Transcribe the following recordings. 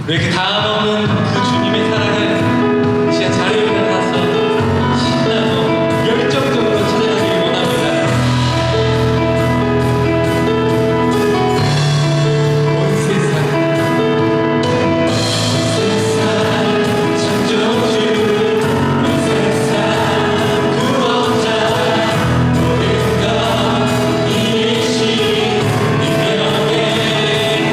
왜 이렇게 다음 없는 그 주님의 사랑을 진짜 자리에 일어나서 신나고 열정적으로 찾아가기를 원합니다. 온 세상 창조주, 온 세상 구원자, 모든 것 이신 운명의 하나님.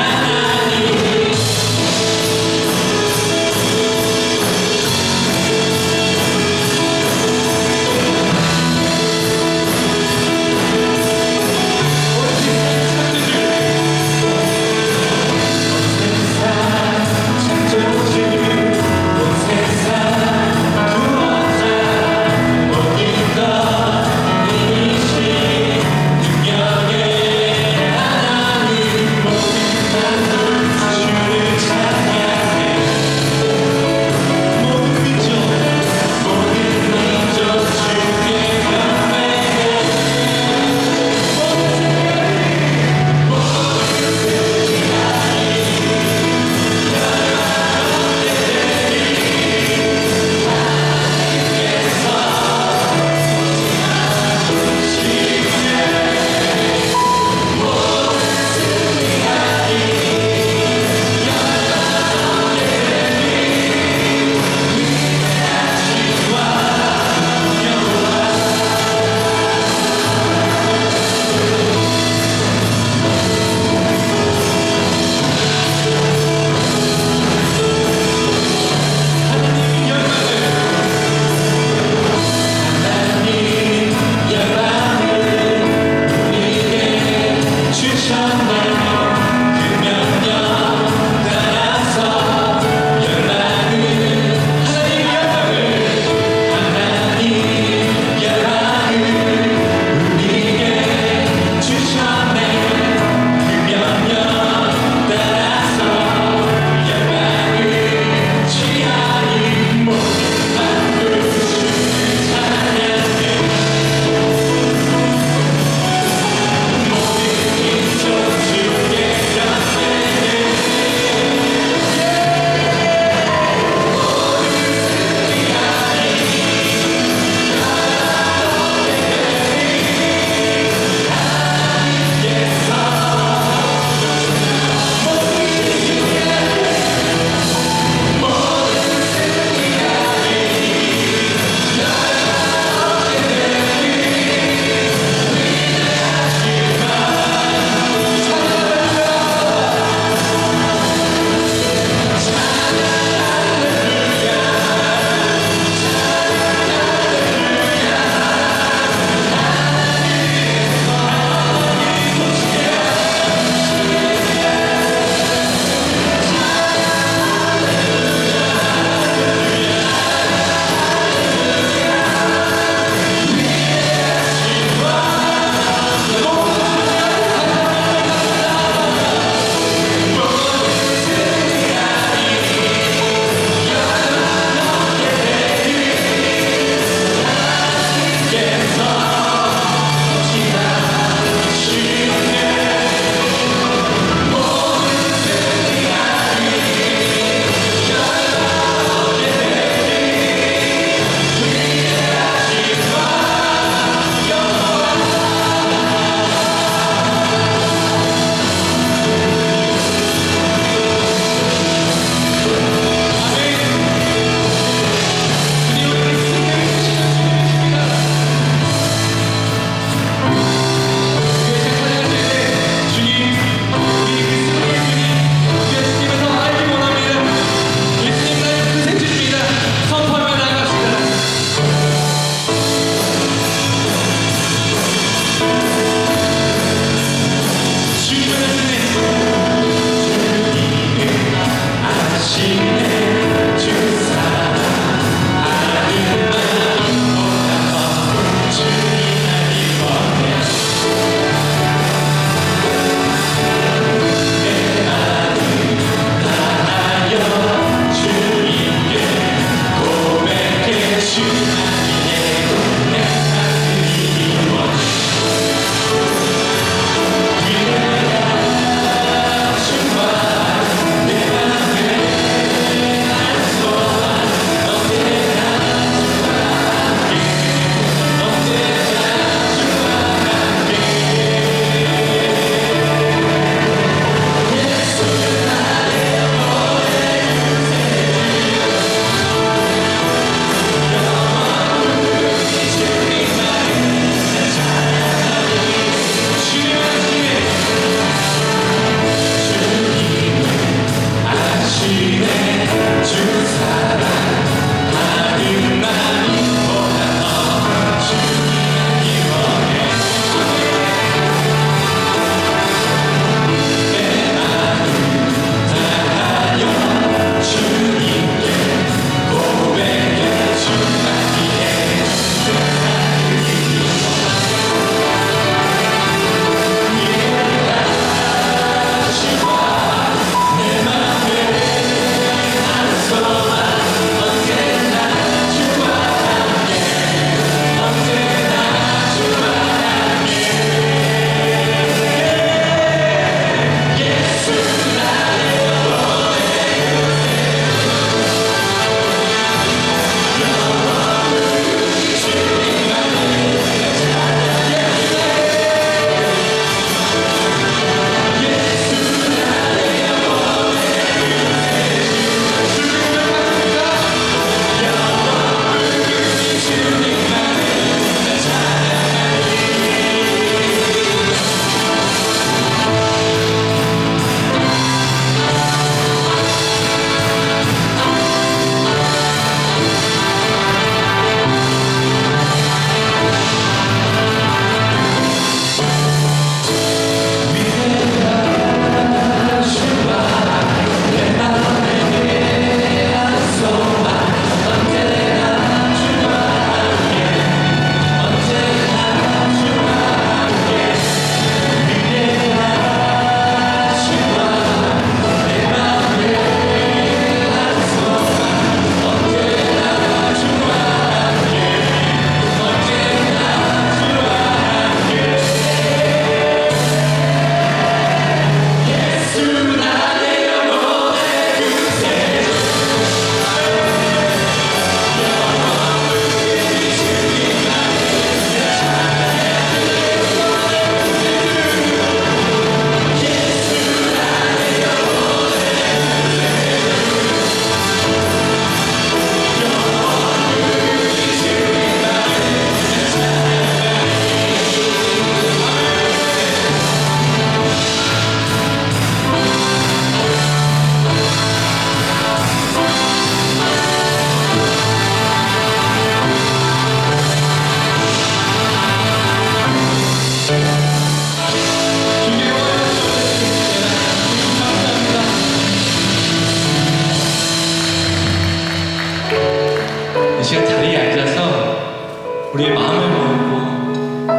우리의 마음을 모으고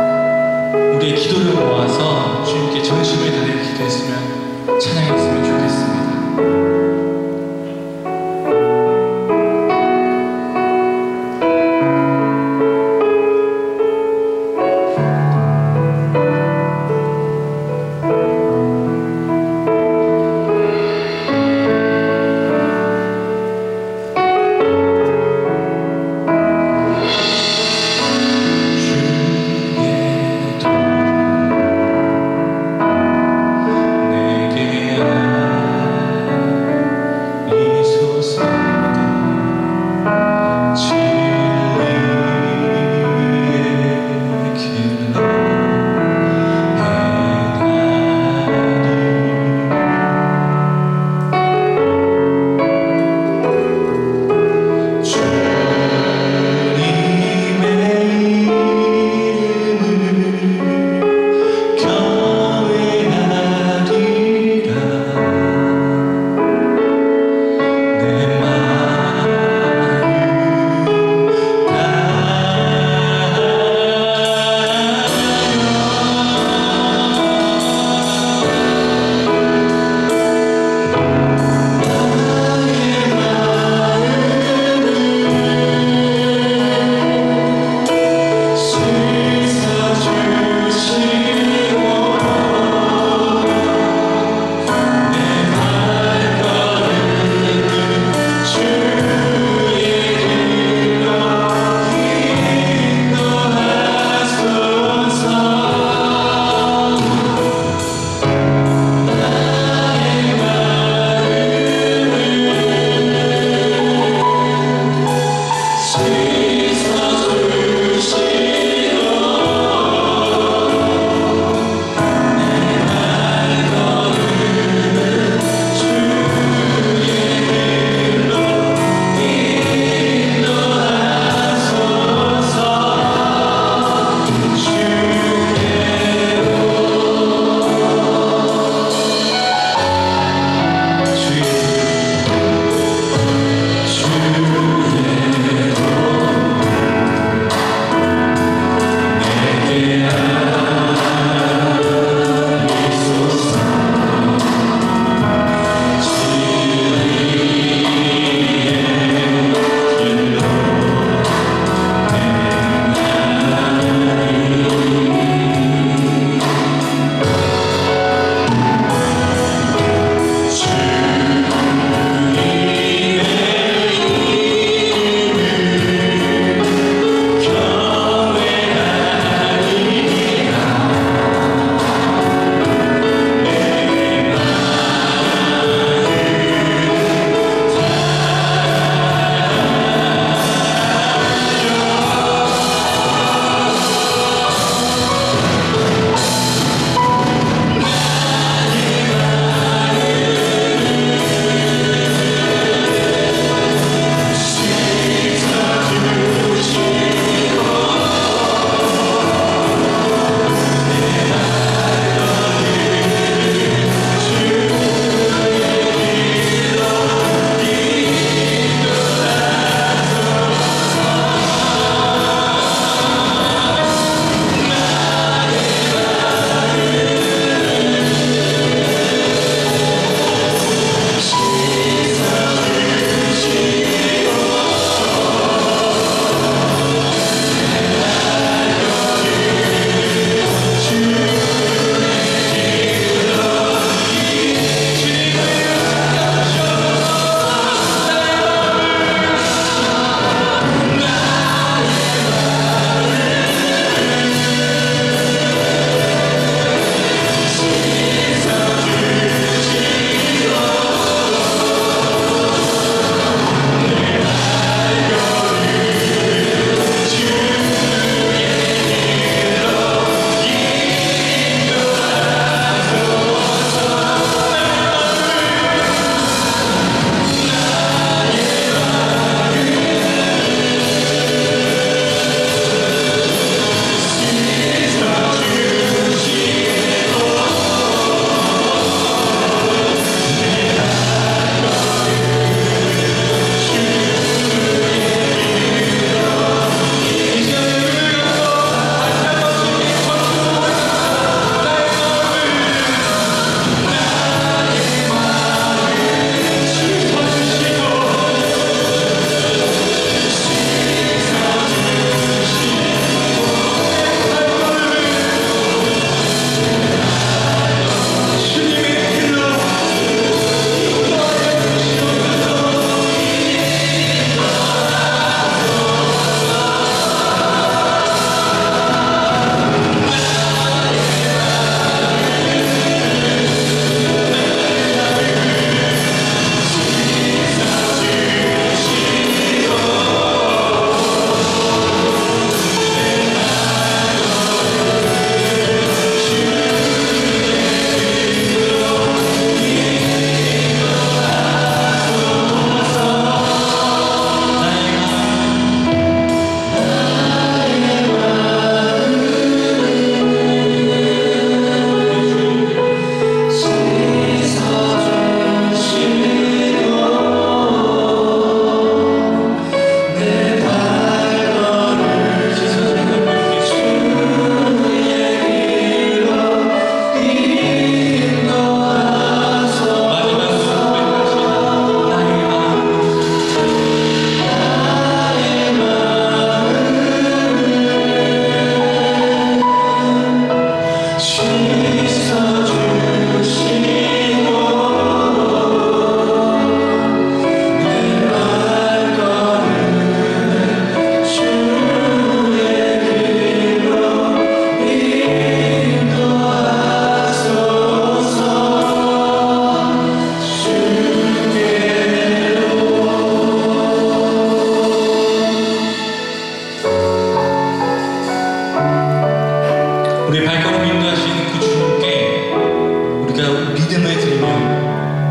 우리의 기도를 모아서 주님께 전심을 다해 기도했으면 찬양했으면 좋겠습니다.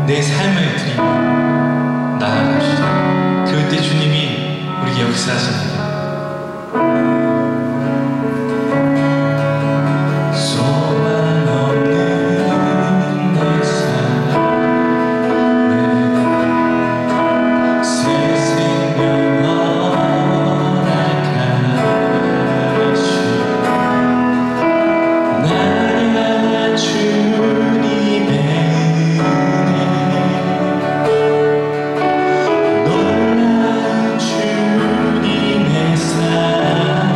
내 삶을 드리며 나아갑시다. 그럴 때 주님이 우리에게 역사하십니다. 놀라운 주님의 사랑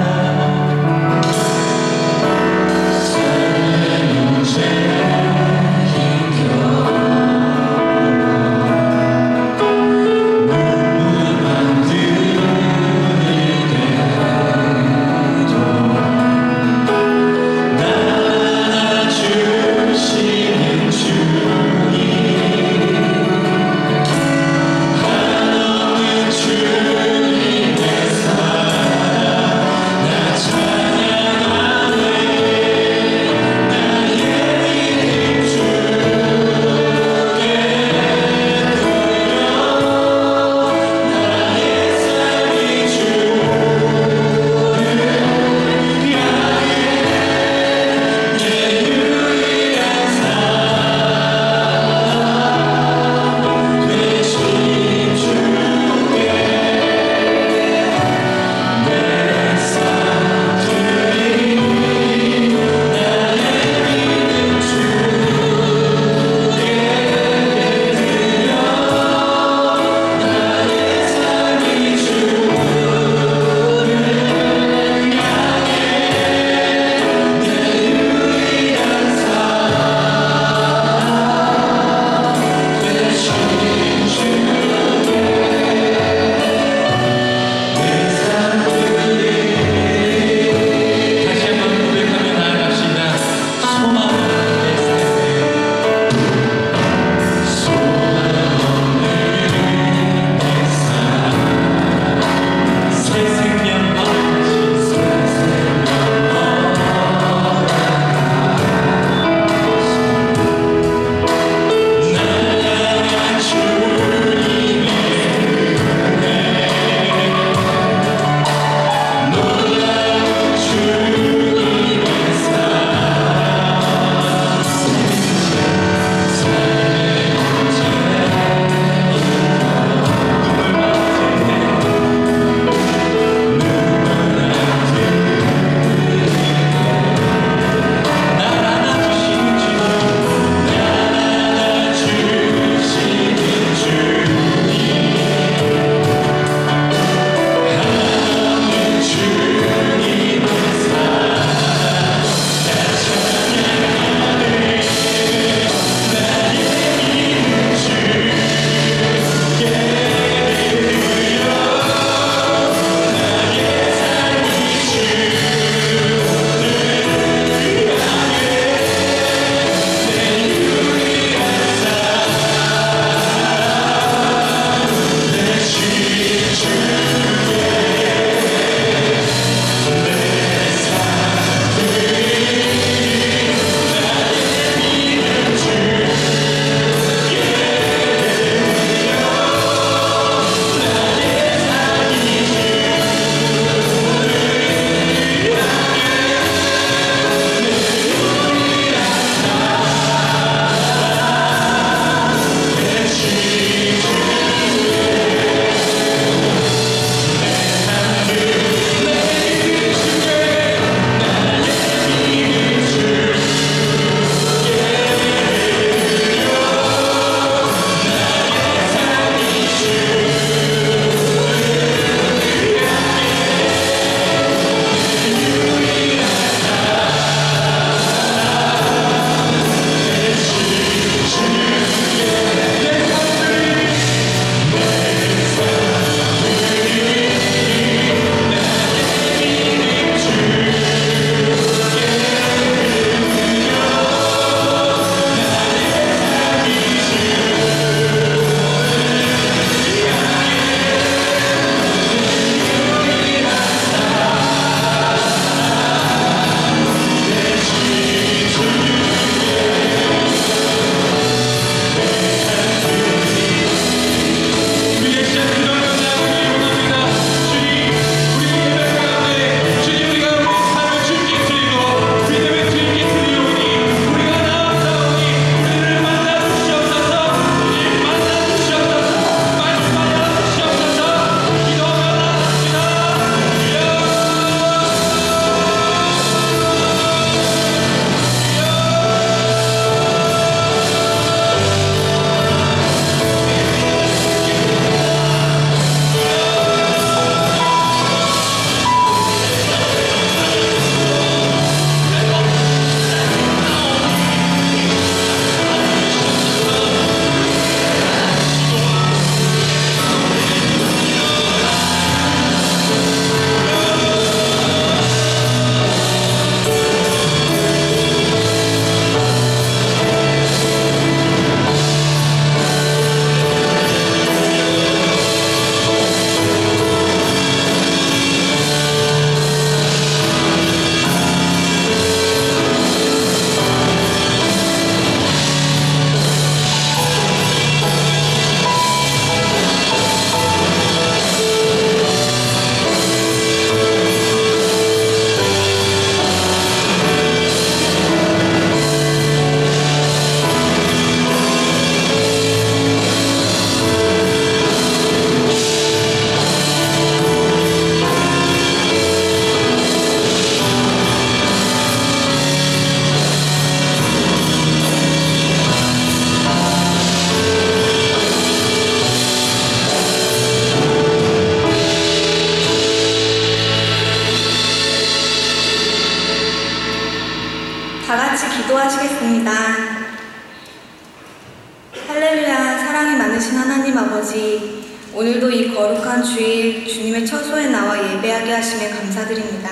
많으신 하나님 아버지, 오늘도 이 거룩한 주일 주님의 처소에 나와 예배하게 하심에 감사드립니다.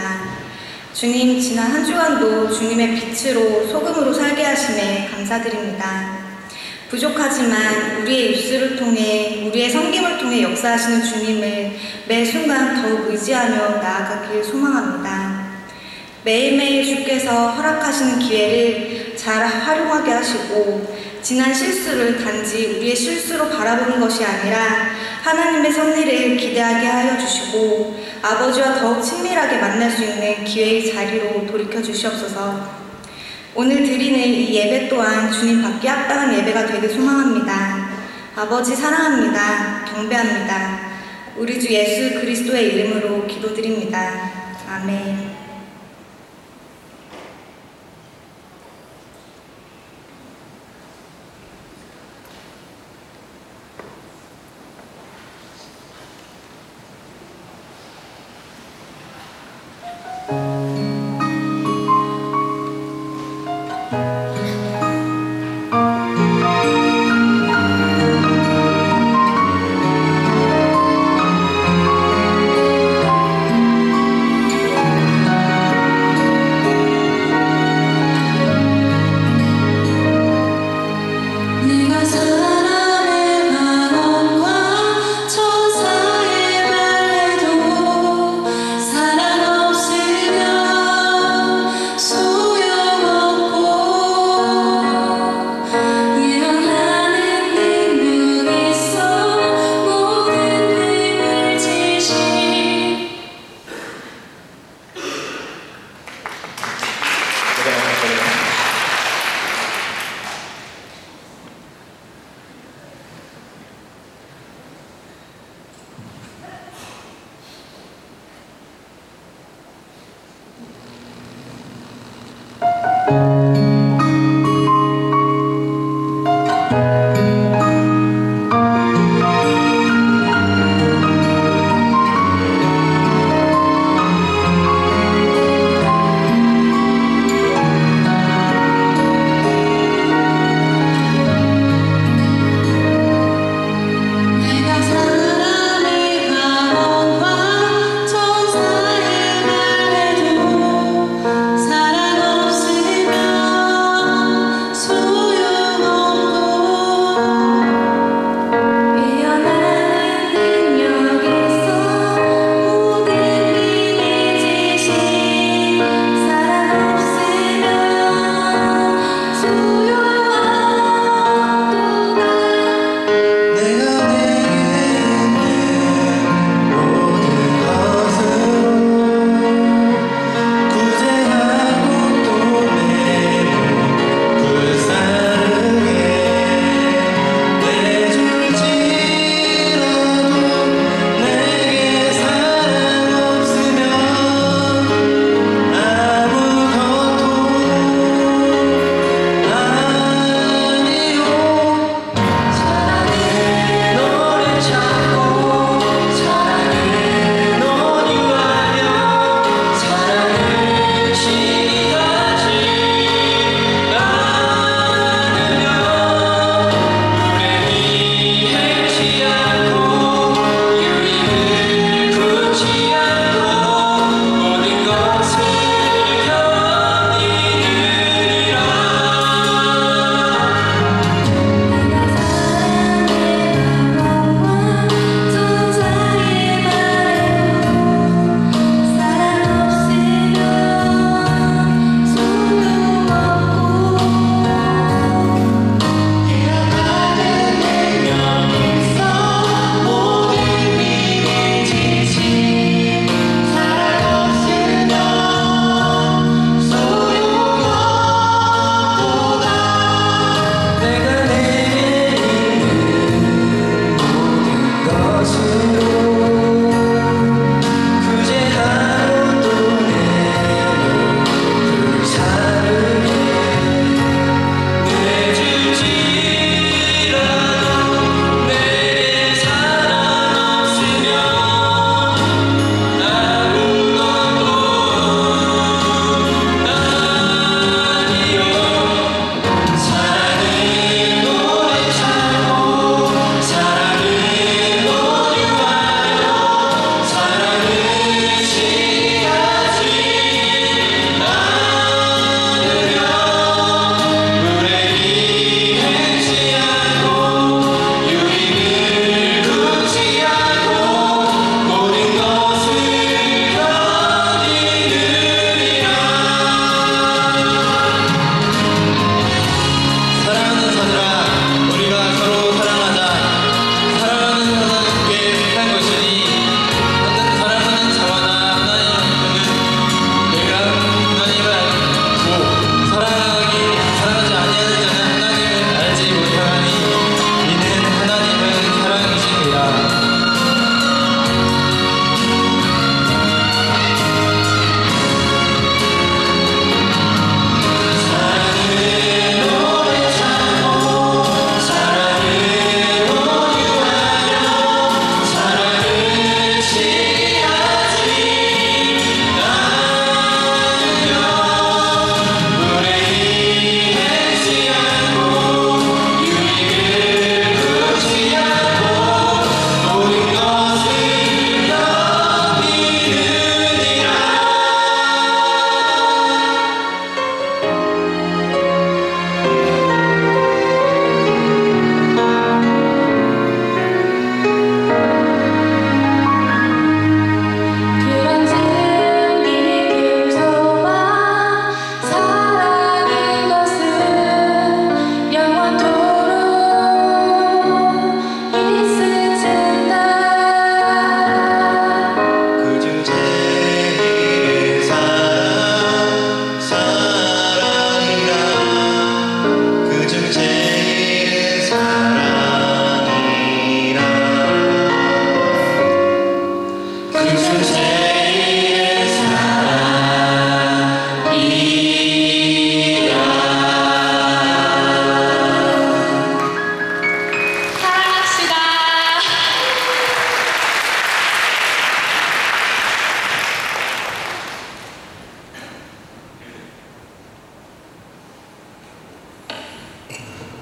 주님, 지난 한 주간도 주님의 빛으로 소금으로 살게 하심에 감사드립니다. 부족하지만 우리의 입술을 통해, 우리의 섬김을 통해 역사하시는 주님을 매 순간 더욱 의지하며 나아가길 소망합니다. 매일매일 주께서 허락하시는 기회를 잘 활용하게 하시고, 지난 실수를 단지 우리의 실수로 바라보는 것이 아니라 하나님의 섭리를 기대하게 하여 주시고, 아버지와 더욱 친밀하게 만날 수 있는 기회의 자리로 돌이켜 주시옵소서. 오늘 드리는 이 예배 또한 주님 받기 합당한 예배가 되길 소망합니다. 아버지 사랑합니다. 경배합니다. 우리 주 예수 그리스도의 이름으로 기도드립니다. 아멘.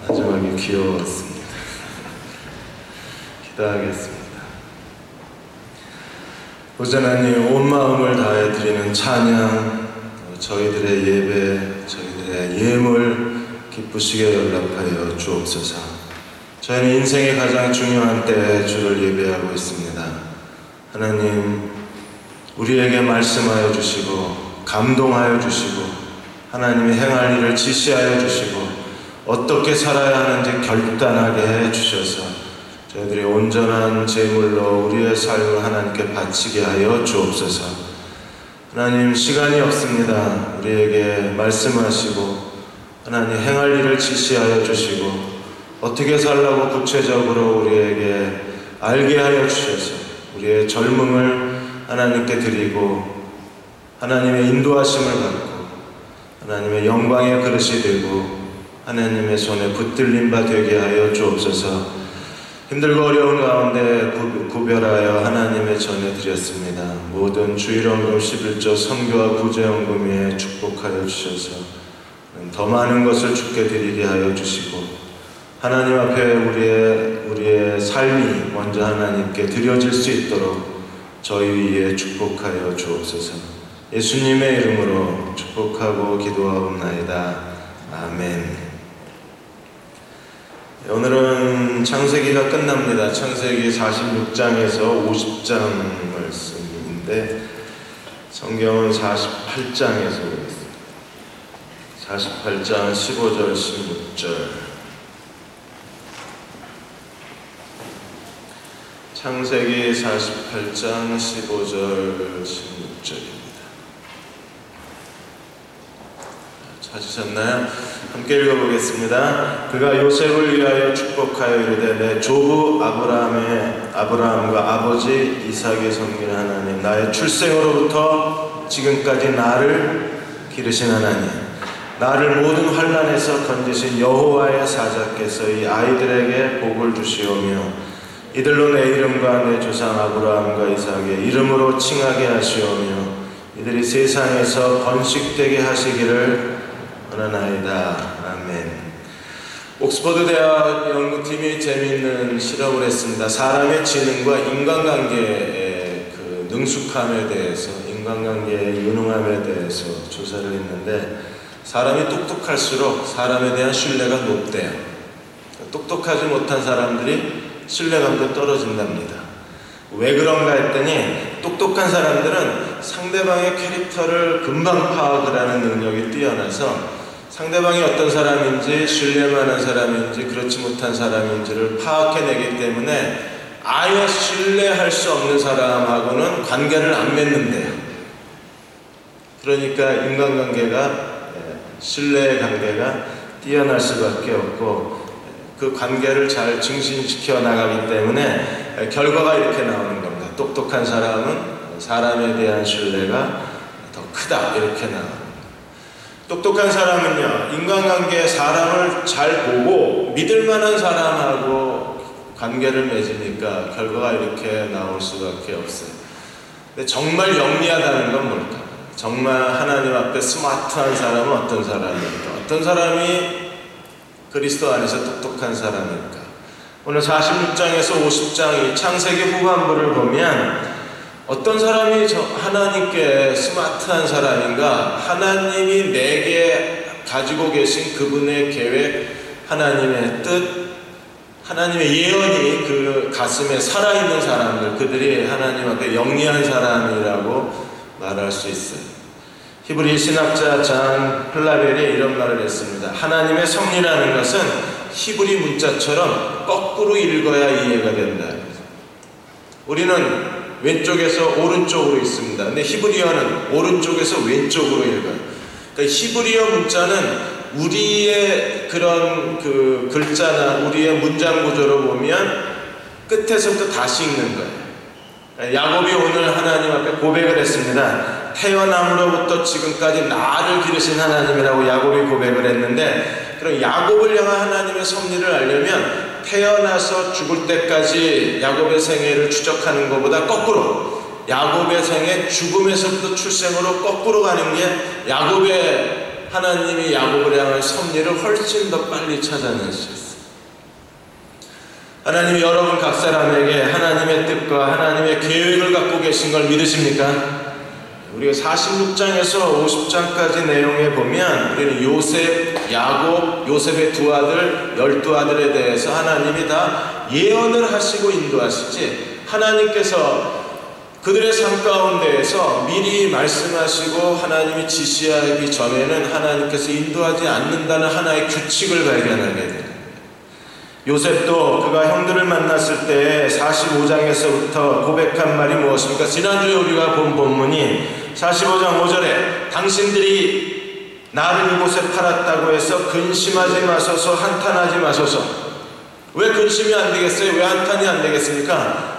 마지막에 귀여웠습니다. 기도하겠습니다. 보좌 하나님, 온 마음을 다해 드리는 찬양, 저희들의 예배, 저희들의 예물 기쁘시게 연락하여 주옵소서. 저희는 인생의 가장 중요한 때에 주를 예배하고 있습니다. 하나님, 우리에게 말씀하여 주시고 감동하여 주시고 하나님이 행할 일을 지시하여 주시고 어떻게 살아야 하는지 결단하게 해 주셔서 저희들이 온전한 제물로 우리의 삶을 하나님께 바치게 하여 주옵소서. 하나님, 시간이 없습니다. 우리에게 말씀하시고 하나님 행할 일을 지시하여 주시고 어떻게 살라고 구체적으로 우리에게 알게 하여 주셔서 우리의 젊음을 하나님께 드리고 하나님의 인도하심을 받고 하나님의 영광의 그릇이 되고 하나님의 손에 붙들림 바 되게 하여 주옵소서. 힘들고 어려운 가운데 구별하여 하나님의 전에 드렸습니다. 모든 주일원금 11조 선교와 구제원금 위에 축복하여 주셔서 더 많은 것을 주께 드리게 하여 주시고 하나님 앞에 우리의 삶이 먼저 하나님께 드려질 수 있도록 저희 위에 축복하여 주옵소서. 예수님의 이름으로 축복하고 기도하옵나이다. 아멘. 오늘은 창세기가 끝납니다. 창세기 46장에서 50장 말씀인데 성경은 48장에서 보겠습니다. 48장 15절 16절. 창세기 48장 15절 16절입니다. 찾으셨나요? 함께 읽어보겠습니다. 그가 요셉을 위하여 축복하여 이르되 내 조부 아브라함과 아버지 이삭의 섬기는 하나님, 나의 출생으로부터 지금까지 나를 기르신 하나님, 나를 모든 환난에서 건지신 여호와의 사자께서 이 아이들에게 복을 주시오며 이들로 내 이름과 내 조상 아브라함과 이삭의 이름으로 칭하게 하시오며 이들이 세상에서 번식되게 하시기를 원하나이다. 아멘. 옥스퍼드 대학 연구팀이 재미있는 실험을 했습니다. 사람의 지능과 인간관계의 그 능숙함에 대해서, 인간관계의 유능함에 대해서 조사를 했는데 사람이 똑똑할수록 사람에 대한 신뢰가 높대요. 똑똑하지 못한 사람들이 신뢰감도 떨어진답니다. 왜 그런가 했더니 똑똑한 사람들은 상대방의 캐릭터를 금방 파악을 하는 능력이 뛰어나서 상대방이 어떤 사람인지 신뢰만한 사람인지 그렇지 못한 사람인지를 파악해내기 때문에 아예 신뢰할 수 없는 사람하고는 관계를 안 맺는데요. 그러니까 인간관계가 신뢰의 관계가 뛰어날 수밖에 없고 그 관계를 잘 증진시켜 나가기 때문에 결과가 이렇게 나오는 겁니다. 똑똑한 사람은 사람에 대한 신뢰가 더 크다, 이렇게 나옵니다. 똑똑한 사람은요, 인간관계에 사람을 잘 보고 믿을 만한 사람하고 관계를 맺으니까 결과가 이렇게 나올 수밖에 없어요. 근데 정말 영리하다는 건 뭘까? 정말 하나님 앞에 스마트한 사람은 어떤 사람일까? 어떤 사람이 그리스도 안에서 똑똑한 사람일까? 오늘 46장에서 50장 이 창세기 후반부를 보면 어떤 사람이 하나님께 스마트한 사람인가? 하나님이 내게 가지고 계신 그분의 계획, 하나님의 뜻, 하나님의 예언이 그 가슴에 살아있는 사람들, 그들이 하나님 앞에 영리한 사람이라고 말할 수 있어요. 히브리 신학자 잔 플라벨이 이런 말을 했습니다. 하나님의 섭리라는 것은 히브리 문자처럼 거꾸로 읽어야 이해가 된다. 우리는 왼쪽에서 오른쪽으로 있습니다. 근데 히브리어는 오른쪽에서 왼쪽으로 읽어요. 그러니까 히브리어 문자는 우리의 그런 그 글자나 우리의 문장 구조로 보면 끝에서부터 다시 읽는 거예요. 야곱이 오늘 하나님 앞에 고백을 했습니다. 태어남으로부터 지금까지 나를 기르신 하나님이라고 야곱이 고백을 했는데, 그럼 야곱을 향한 하나님의 섭리를 알려면 태어나서 죽을 때까지 야곱의 생애를 추적하는 것보다 거꾸로 야곱의 생애 죽음에서부터 출생으로 거꾸로 가는 게 야곱의 하나님이 야곱을 향한 섭리를 훨씬 더 빨리 찾아낼 수 있어요. 하나님이 여러분 각 사람에게 하나님의 뜻과 하나님의 계획을 갖고 계신 걸 믿으십니까? 우리가 46장에서 50장까지 내용에 보면 우리는 요셉, 야곱, 요셉의 두 아들, 12아들에 대해서 하나님이 다 예언을 하시고 인도하시지, 하나님께서 그들의 삶 가운데에서 미리 말씀하시고 하나님이 지시하기 전에는 하나님께서 인도하지 않는다는 하나의 규칙을 발견하게 됩니다. 요셉도 그가 형들을 만났을 때 45장에서부터 고백한 말이 무엇입니까? 지난주에 우리가 본 본문이 45장 5절에 당신들이 나를 이곳에 팔았다고 해서 근심하지 마소서, 한탄하지 마소서. 왜 근심이 안 되겠어요? 왜 한탄이 안 되겠습니까?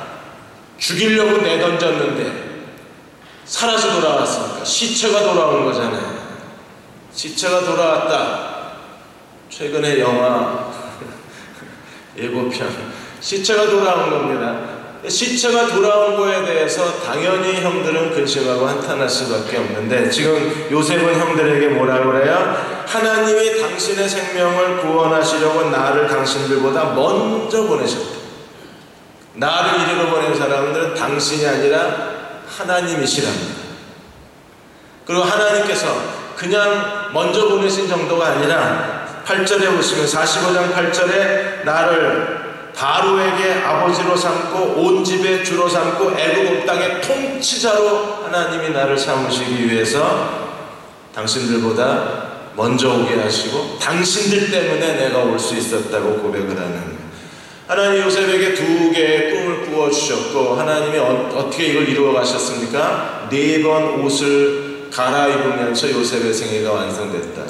죽이려고 내던졌는데 살아서 돌아왔으니까 시체가 돌아온 거잖아요. 시체가 돌아왔다. 최근에 영화 예고편 시체가 돌아온 겁니다. 시체가 돌아온 거에 대해서 당연히 형들은 근심하고 한탄할 수밖에 없는데, 지금 요셉은 형들에게 뭐라고 그래요? 하나님이 당신의 생명을 구원하시려고 나를 당신들보다 먼저 보내셨다. 나를 이리로 보낸 사람들은 당신이 아니라 하나님이시랍니다. 그리고 하나님께서 그냥 먼저 보내신 정도가 아니라 8절에 보시면 45장 8절에 나를 바로에게 아버지로 삼고 온 집의 주로 삼고 애굽 땅의 통치자로 하나님이 나를 삼으시기 위해서 당신들보다 먼저 오게 하시고 당신들 때문에 내가 올 수 있었다고 고백을 하는 거예요. 하나님 요셉에게 2개의 꿈을 꾸어주셨고, 하나님이 어떻게 이걸 이루어 가셨습니까? 4번 옷을 갈아입으면서 요셉의 생애가 완성됐다.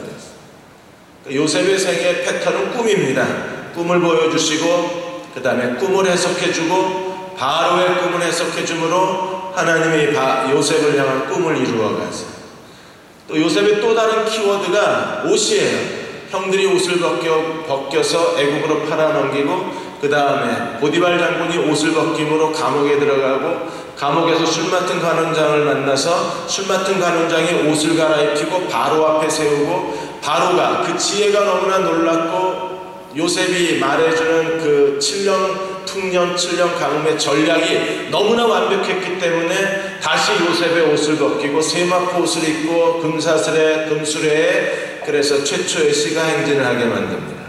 요셉의 생애 패턴은 꿈입니다. 꿈을 보여주시고 그 다음에 꿈을 해석해주고 바로의 꿈을 해석해줌으로 하나님이 요셉을 향한 꿈을 이루어가세요. 또 요셉의 또 다른 키워드가 옷이에요. 형들이 옷을 벗겨서 애굽으로 팔아넘기고 그 다음에 보디발 장군이 옷을 벗김으로 감옥에 들어가고 감옥에서 술 맡은 간원장을 만나서 술 맡은 간원장이 옷을 갈아입히고 바로 앞에 세우고, 바로가 그 지혜가 너무나 놀랍고 요셉이 말해주는 그 7년 퉁년 7년 가뭄의 전략이 너무나 완벽했기 때문에 다시 요셉의 옷을 벗기고 세마포 옷을 입고 금수레에 그래서 최초의 시가행진을 하게 만듭니다.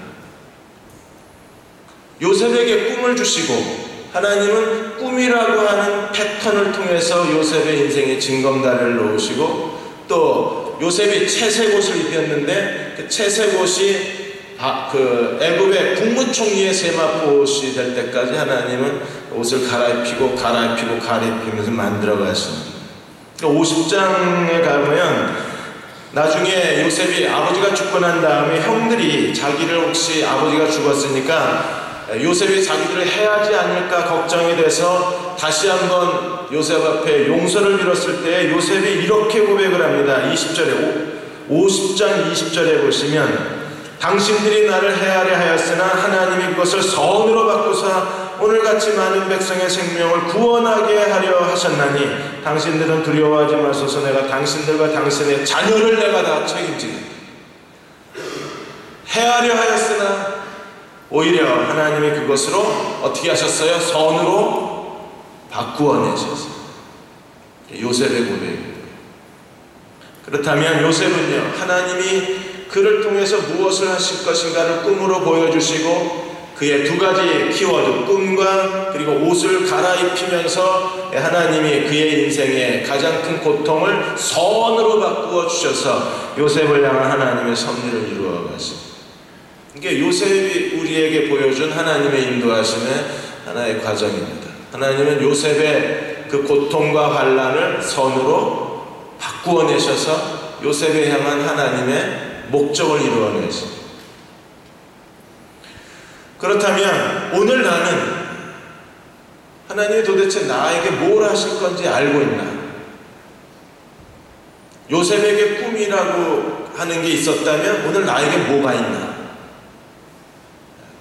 요셉에게 꿈을 주시고 하나님은 꿈이라고 하는 패턴을 통해서 요셉의 인생에 징검다리를 놓으시고, 또 요셉이 채색 옷을 입혔는데 그 채색 옷이 그 애굽의 국무총리의 세마포 옷이 될 때까지 하나님은 옷을 갈아입히면서 만들어 가십니다. 50장에 가면 나중에 요셉이 아버지가 죽고 난 다음에 형들이 자기를 혹시 아버지가 죽었으니까 요셉이 자기들을 해하지 않을까 걱정이 돼서 다시 한번 요셉 앞에 용서를 빌었을 때 요셉이 이렇게 고백을 합니다. 50장 20절에 보시면 당신들이 나를 해하려 하였으나 하나님이 그것을 선으로 바꾸사 오늘같이 많은 백성의 생명을 구원하게 하려 하셨나니 당신들은 두려워하지 마소서. 내가 당신들과 당신의 자녀를 내가 다 책임지겠다. 해하려 하였으나 오히려 하나님이 그것으로 어떻게 하셨어요? 선으로 바꾸어내셨어요. 요셉의 고백입니다. 그렇다면 요셉은요, 하나님이 그를 통해서 무엇을 하실 것인가를 꿈으로 보여주시고 그의 두 가지 키워드, 꿈과 그리고 옷을 갈아입히면서 하나님이 그의 인생의 가장 큰 고통을 선으로 바꾸어 주셔서 요셉을 향한 하나님의 섭리를 이루어 가십니다. 이게 요셉이 우리에게 보여준 하나님의 인도하심의 하나의 과정입니다. 하나님은 요셉의 그 고통과 환난을 선으로 바꾸어내셔서 요셉에 향한 하나님의 목적을 이루어내십니다. 그렇다면 오늘 나는 하나님이 도대체 나에게 뭘 하실 건지 알고 있나? 요셉에게 꿈이라고 하는 게 있었다면 오늘 나에게 뭐가 있나?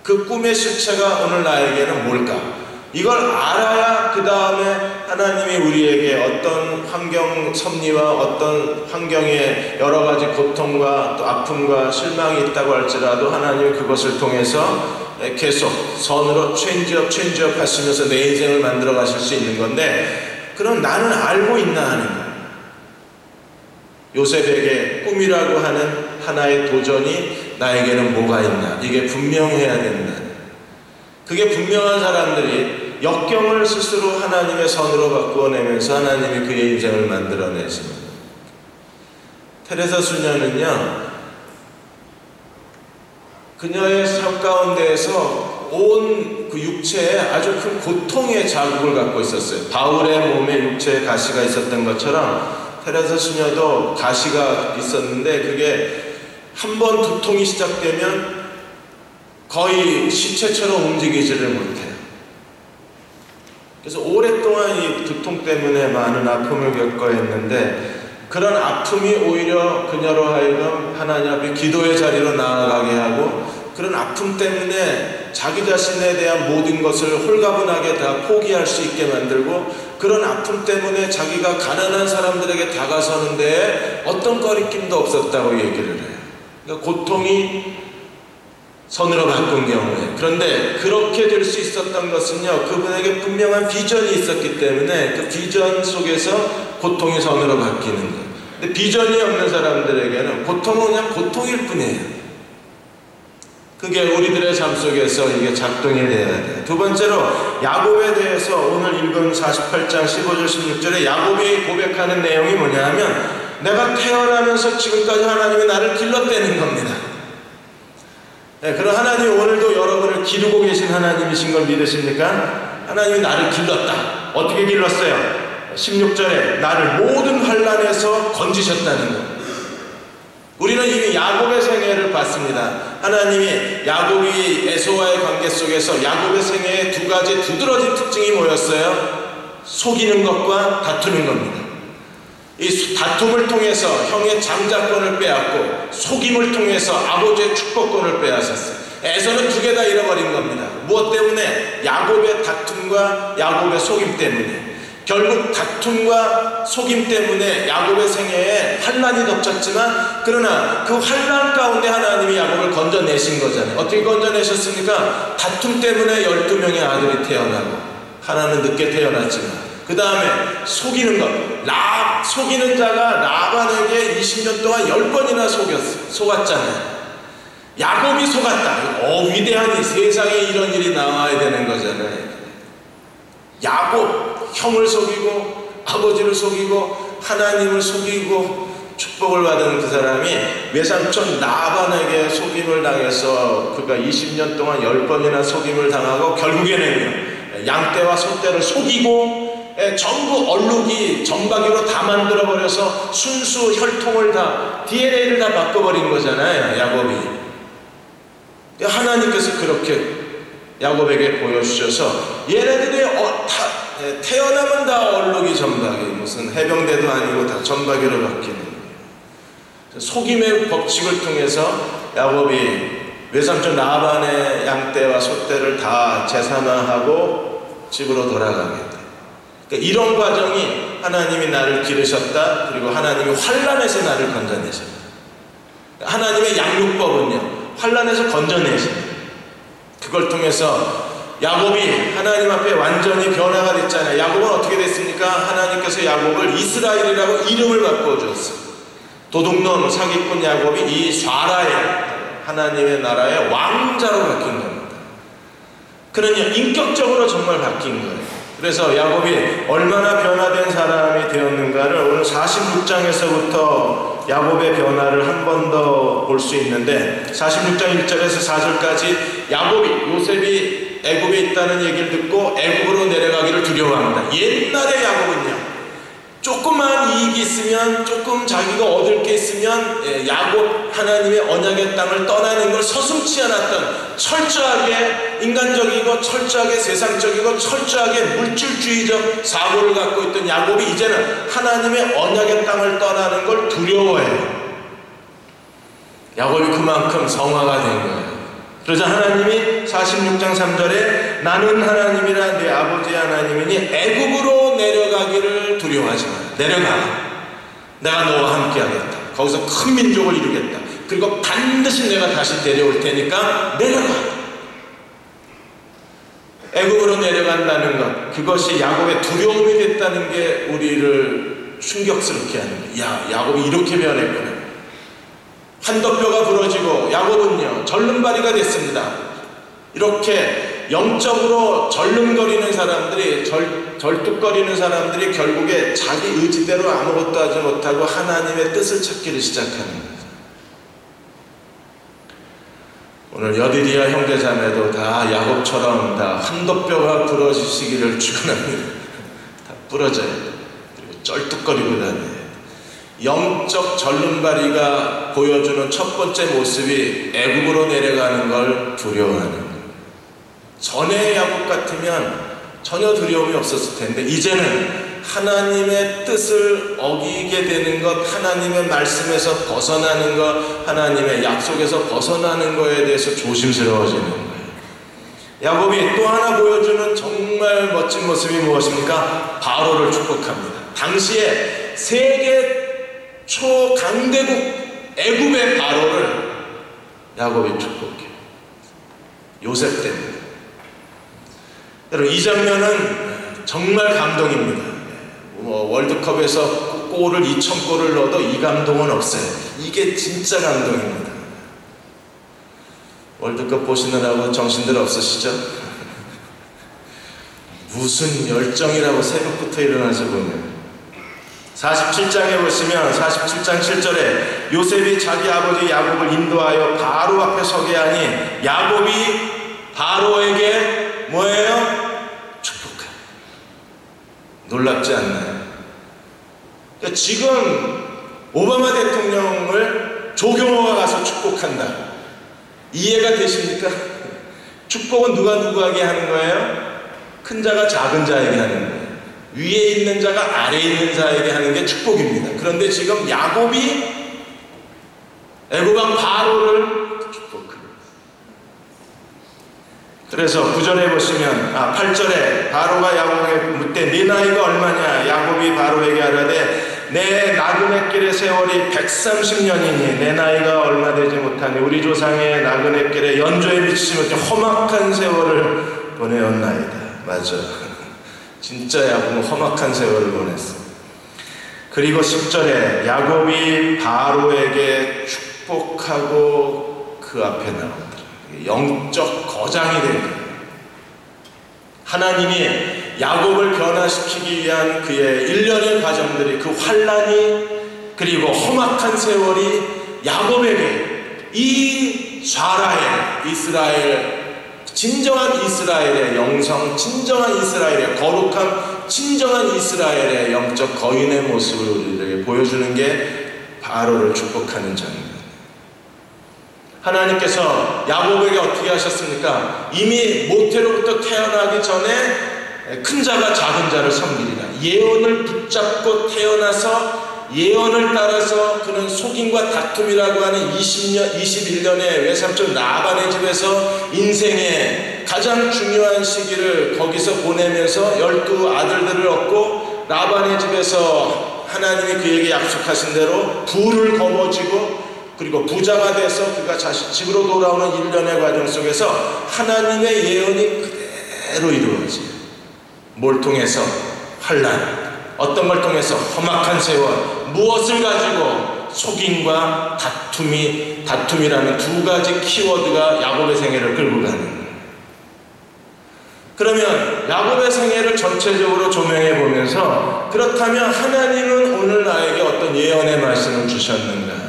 그 꿈의 실체가 오늘 나에게는 뭘까? 이걸 알아야 그 다음에 하나님이 우리에게 어떤 환경 섭리와 어떤 환경에 여러 가지 고통과 또 아픔과 실망이 있다고 할지라도 하나님이 그것을 통해서 계속 선으로 체인지업 하시면서 내 인생을 만들어 가실 수 있는 건데, 그럼 나는 알고 있나 하는 거예요. 요셉에게 꿈이라고 하는 하나의 도전이 나에게는 뭐가 있나, 이게 분명해야 된다. 그게 분명한 사람들이 역경을 스스로 하나님의 선으로 바꾸어내면서 하나님이 그의 인생을 만들어내십니다. 테레사 수녀는요, 그녀의 삶 가운데에서 온 그 육체에 아주 큰 고통의 자국을 갖고 있었어요. 바울의 몸에 육체에 가시가 있었던 것처럼 테레사 수녀도 가시가 있었는데 그게 한 번 두통이 시작되면 거의 시체처럼 움직이지를 못해요. 그래서 오랫동안 이 두통 때문에 많은 아픔을 겪어야 했는데, 그런 아픔이 오히려 그녀로 하여금 하나님 앞에 기도의 자리로 나아가게 하고, 그런 아픔 때문에 자기 자신에 대한 모든 것을 홀가분하게 다 포기할 수 있게 만들고, 그런 아픔 때문에 자기가 가난한 사람들에게 다가서는데 어떤 거리낌도 없었다고 얘기를 해요. 그러니까 고통이 선으로 바꾼 경우에. 그런데 그렇게 될 수 있었던 것은요, 그분에게 분명한 비전이 있었기 때문에 그 비전 속에서 고통이 선으로 바뀌는 거예요. 근데 비전이 없는 사람들에게는 고통은 그냥 고통일 뿐이에요. 그게 우리들의 삶 속에서 이게 작동이 돼야 돼요. 두 번째로 야곱에 대해서 오늘 읽은 48장 15절 16절에 야곱이 고백하는 내용이 뭐냐 하면, 내가 태어나면서 지금까지 하나님이 나를 길렀다는 겁니다. 네, 그럼 하나님 오늘도 여러분을 기르고 계신 하나님이신 걸 믿으십니까? 하나님이 나를 길렀다. 어떻게 길렀어요? 16절에 나를 모든 환난에서 건지셨다는 것. 우리는 이미 야곱의 생애를 봤습니다. 하나님이 야곱이 에서와의 관계 속에서 야곱의 생애에 두 가지 두드러진 특징이 뭐였어요? 속이는 것과 다투는 겁니다. 이 다툼을 통해서 형의 장자권을 빼앗고 속임을 통해서 아버지의 축복권을 빼앗았어요. 에서는 두 개 다 잃어버린 겁니다. 무엇 때문에? 야곱의 다툼과 야곱의 속임 때문에. 결국 다툼과 속임 때문에 야곱의 생애에 환난이 덮쳤지만, 그러나 그 환난 가운데 하나님이 야곱을 건져내신 거잖아요. 어떻게 건져내셨습니까? 다툼 때문에 12명의 아들이 태어나고, 하나는 늦게 태어났지만, 그 다음에 속이는 것. 속이는 자가 라반에게 20년 동안 10번이나 속았잖아요. 야곱이 속았다. 위대한 세상에 이런 일이 나와야 되는 거잖아요. 야곱, 형을 속이고 아버지를 속이고 하나님을 속이고 축복을 받은 그 사람이 외삼촌 라반에게 속임을 당해서 그가 20년 동안 10번이나 속임을 당하고 결국에는 양떼와 소떼를 속이고 전부 얼룩이 점박이로 다 만들어버려서 순수 혈통을 다 DNA를 다 바꿔버린 거잖아요. 야곱이. 하나님께서 그렇게 야곱에게 보여주셔서 얘네들이 태어나면 다 얼룩이 점박이, 무슨 해병대도 아니고 다 점박이로 바뀌는 거예요. 속임의 법칙을 통해서 야곱이 외삼촌 라반의 양떼와 소떼를 다 제사나하고 집으로 돌아가게 돼. 그러니까 이런 과정이 하나님이 나를 기르셨다, 그리고 하나님이 환난에서 나를 건져내셨다. 하나님의 양육법은요, 환난에서 건져내십니다. 그걸 통해서 야곱이 하나님 앞에 완전히 변화가 됐잖아요. 야곱은 어떻게 됐습니까? 하나님께서 야곱을 이스라엘이라고 이름을 바꿔주었어요. 도둑놈 사기꾼 야곱이 이 쏴라의 하나님의 나라의 왕자로 바뀐 겁니다. 그러니 인격적으로 정말 바뀐 거예요. 그래서 야곱이 얼마나 변화된 사람이 되었는가를 오늘 46장에서부터 야곱의 변화를 한 번 더 볼 수 있는데, 46장 1절에서 4절까지 야곱이, 요셉이 애굽에 있다는 얘기를 듣고 애굽으로 내려가기를 두려워합니다. 옛날에 야곱은요, 조그만 이익이 있으면, 조금 자기가 얻을 게 있으면 야곱 하나님의 언약의 땅을 떠나는 걸 서슴지 않았던, 철저하게 인간적이고 철저하게 세상적이고 철저하게 물질주의적 사고를 갖고 있던 야곱이 이제는 하나님의 언약의 땅을 떠나는 걸 두려워해요. 야곱이 그만큼 성화가 된 거예요. 그러자 하나님이 46장 3절에 나는 하나님이라 내 아버지 하나님이니 애굽으로 내려가기를 두려워하지 마라. 내려가. 내가 너와 함께 하겠다. 거기서 큰 민족을 이루겠다. 그리고 반드시 내가 다시 데려올 테니까 내려가. 애굽으로 내려간다는 것, 그것이 야곱의 두려움이 됐다는 게 우리를 충격스럽게 하는 거예요. 야, 야곱이 이렇게 변했구나. 한도뼈가 부러지고 야곱은요 절름발이가 됐습니다. 이렇게 영적으로 절름거리는 사람들이, 절뚝거리는 사람들이 결국에 자기 의지대로 아무것도 하지 못하고 하나님의 뜻을 찾기를 시작하는 거예요. 오늘 여디디아 형제자매도 다 야곱처럼 다 한도뼈가 부러지시기를 축원합니다. 다 부러져요. 그리고 쩔뚝거리고 다녀요. 영적 절름발이가 보여주는 첫 번째 모습이 애굽으로 내려가는 걸 두려워하는 거예요. 전에 야곱 같으면 전혀 두려움이 없었을 텐데, 이제는 하나님의 뜻을 어기게 되는 것, 하나님의 말씀에서 벗어나는 것, 하나님의 약속에서 벗어나는 것에 대해서 조심스러워지는 거예요. 야곱이 또 하나 보여주는 정말 멋진 모습이 무엇입니까? 바로를 축복합니다. 당시에 세계 초강대국 애굽의 바로를 야곱이 축복해요. 요셉 때문에. 여러분, 이 장면은 정말 감동입니다. 월드컵에서 골을 2000골을 넣어도 이 감동은 없어요. 이게 진짜 감동입니다. 월드컵 보시느라고 정신들 없으시죠? 무슨 열정이라고 새벽부터 일어나서 보면, 47장에 보시면 47장 7절에 요셉이 자기 아버지 야곱을 인도하여 바로 앞에 서게 하니 야곱이 바로에게 뭐예요? 축복해. 놀랍지 않나요? 그러니까 지금 오바마 대통령을 조경호가 가서 축복한다. 이해가 되십니까? 축복은 누가 누구에게 하는 거예요? 큰 자가 작은 자에게 하는 거예요. 위에 있는 자가 아래에 있는 자에게 하는 게 축복입니다. 그런데 지금 야곱이 애굽왕 바로를 축복합니다. 그래서 9절에 보시면, 8절에 바로가 야곱에게 묻되 네 나이가 얼마냐? 야곱이 바로에게 하라되 내 나그네 길의 세월이 130년이니 내 나이가 얼마 되지 못하니 우리 조상의 나그네 길에 연조에 미치지 못해 험악한 세월을 보내었나이다. 맞아. 진짜 야곱은 험악한 세월을 보냈어. 그리고 10절에 야곱이 바로에게 축복하고 그 앞에 나오더라. 영적 거장이 된 거예요. 하나님이 야곱을 변화시키기 위한 그의 일련의 과정들이, 그 환난이, 그리고 험악한 세월이 야곱에게 이 쏴라의 이스라엘, 진정한 이스라엘의 영성, 진정한 이스라엘의 거룩함, 진정한 이스라엘의 영적 거인의 모습을 우리에게 보여주는 게 바로를 축복하는 장면. 하나님께서 야곱에게 어떻게 하셨습니까? 이미 모태로부터 태어나기 전에 큰 자가 작은 자를 섬기리라. 예언을 붙잡고 태어나서 예언을 따라서 그는 속임과 다툼이라고 하는 21년의 외삼촌 라반의 집에서 인생의 가장 중요한 시기를 거기서 보내면서 12 아들들을 얻고 라반의 집에서 하나님이 그에게 약속하신 대로 부를 거머쥐고 그리고 부자가 돼서 그가 자신 집으로 돌아오는 일련의 과정 속에서 하나님의 예언이 그대로 이루어져요. 뭘 통해서? 환난. 어떤 걸 통해서? 험악한 세월. 무엇을 가지고? 속임과 다툼이라는 두 가지 키워드가 야곱의 생애를 끌고 가는 거예요. 그러면 야곱의 생애를 전체적으로 조명해 보면서 그렇다면 하나님은 오늘 나에게 어떤 예언의 말씀을 주셨는가?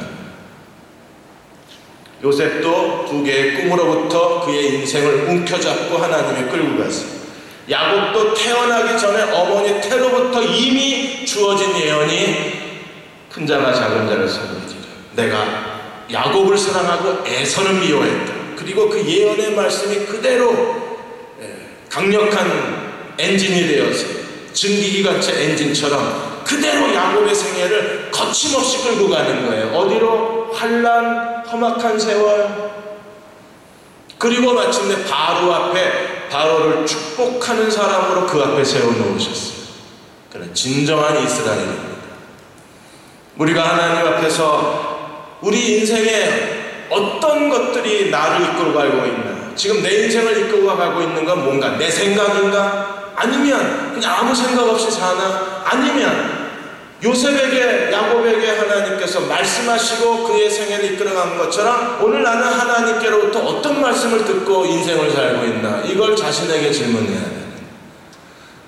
요셉도 두 개의 꿈으로부터 그의 인생을 움켜잡고 하나님이 끌고 갔어요. 야곱도 태어나기 전에 어머니 태로부터 이미 주어진 예언이 큰 자가 작은 자를 섬기리라. 내가 야곱을 사랑하고 에서는 미워했다. 그리고 그 예언의 말씀이 그대로 강력한 엔진이 되어서 증기기관차 엔진처럼 그대로 야곱의 생애를 거침없이 끌고 가는 거예요. 어디로? 환난, 험악한 세월. 그리고 마침내 바로 앞에 바로를 축복하는 사람으로 그 앞에 세워놓으셨어요. 그는 진정한 이스라엘입니다. 우리가 하나님 앞에서 우리 인생에 어떤 것들이 나를 이끌고 가고 있나? 지금 내 인생을 이끌고 가고 있는 건 뭔가? 내 생각인가? 아니면 그냥 아무 생각 없이 사나? 아니면 요셉에게 야곱에게 하나님께서 말씀하시고 그의 생애를 이끌어간 것처럼 오늘 나는 하나님께로부터 어떤 말씀을 듣고 인생을 살고 있나? 이걸 자신에게 질문해야 돼요.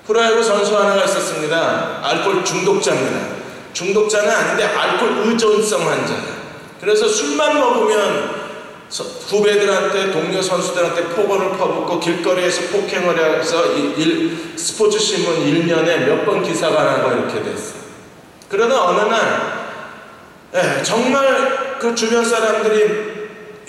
프로야구 선수 하나가 있었습니다. 알코올 중독자입니다. 중독자는 아닌데 알코올 의존성 환자다. 그래서 술만 먹으면 후배들한테 동료 선수들한테 폭언을 퍼붓고 길거리에서 폭행을 해서 스포츠 신문 1면에 몇 번 기사가 나고 이렇게 됐어요. 그러다 어느 날 정말 그 주변 사람들이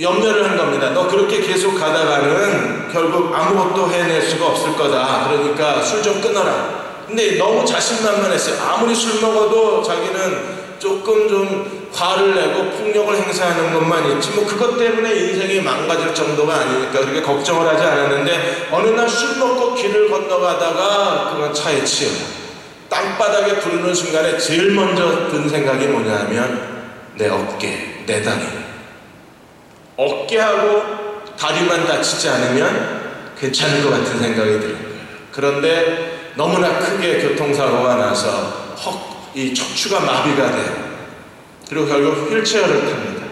염려를 한 겁니다. 너 그렇게 계속 가다가는 결국 아무것도 해낼 수가 없을 거다. 그러니까 술 좀 끊어라. 근데 너무 자신만만했어요. 아무리 술 먹어도 자기는 조금 좀 화를 내고 폭력을 행사하는 것만 있지 뭐 그것 때문에 인생이 망가질 정도가 아니니까 그렇게 걱정을 하지 않았는데 어느 날 술 먹고 길을 건너가다가 그만 차에 치여 땅바닥에 부르는 순간에 제일 먼저 든 생각이 뭐냐 하면 내 어깨, 내 다리. 어깨하고 다리만 다치지 않으면 괜찮을 것 같은 생각이 드는 거예요. 그런데 너무나 크게 교통사고가 나서 이 척추가 마비가 돼요. 그리고 결국 휠체어를 탑니다.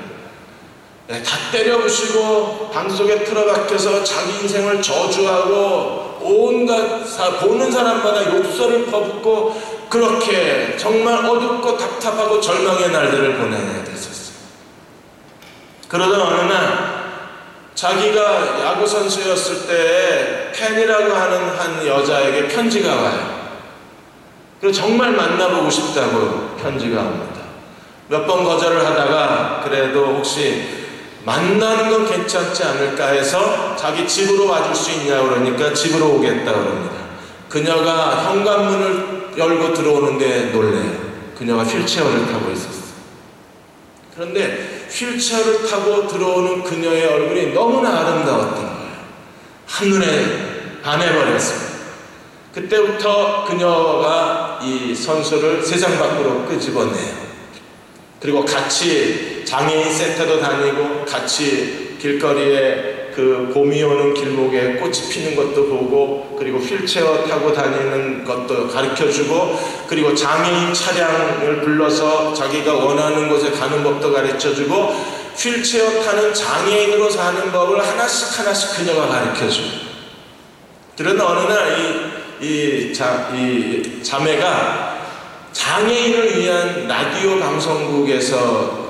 다 때려부시고 방 속에 틀어박혀서 자기 인생을 저주하고 온갖 보는 사람마다 욕설을 퍼붓고 그렇게 정말 어둡고 답답하고 절망의 날들을 보내야 됐었어요. 그러던 어느 날 자기가 야구 선수였을 때 팬이라고 하는 한 여자에게 편지가 와요. 그리고 정말 만나보고 싶다고 편지가 옵니다. 몇 번 거절을 하다가 그래도 혹시 만나는 건 괜찮지 않을까 해서 자기 집으로 와줄 수 있냐고 그러니까 집으로 오겠다 그럽니다. 그녀가 현관문을 열고 들어오는데 놀래요. 그녀가 휠체어를 타고 있었어요. 그런데 휠체어를 타고 들어오는 그녀의 얼굴이 너무나 아름다웠던 거예요. 한눈에 반해버렸습니다. 그때부터 그녀가 이 선수를 세상 밖으로 끄집어내요. 그리고 같이 장애인 센터도 다니고 같이 길거리에 그 봄이 오는 길목에 꽃이 피는 것도 보고 그리고 휠체어 타고 다니는 것도 가르쳐주고 그리고 장애인 차량을 불러서 자기가 원하는 곳에 가는 법도 가르쳐주고 휠체어 타는 장애인으로 사는 법을 하나씩 그녀가 가르쳐주고 그러나 어느 날 이 자매가 장애인을 위한 라디오 방송국에서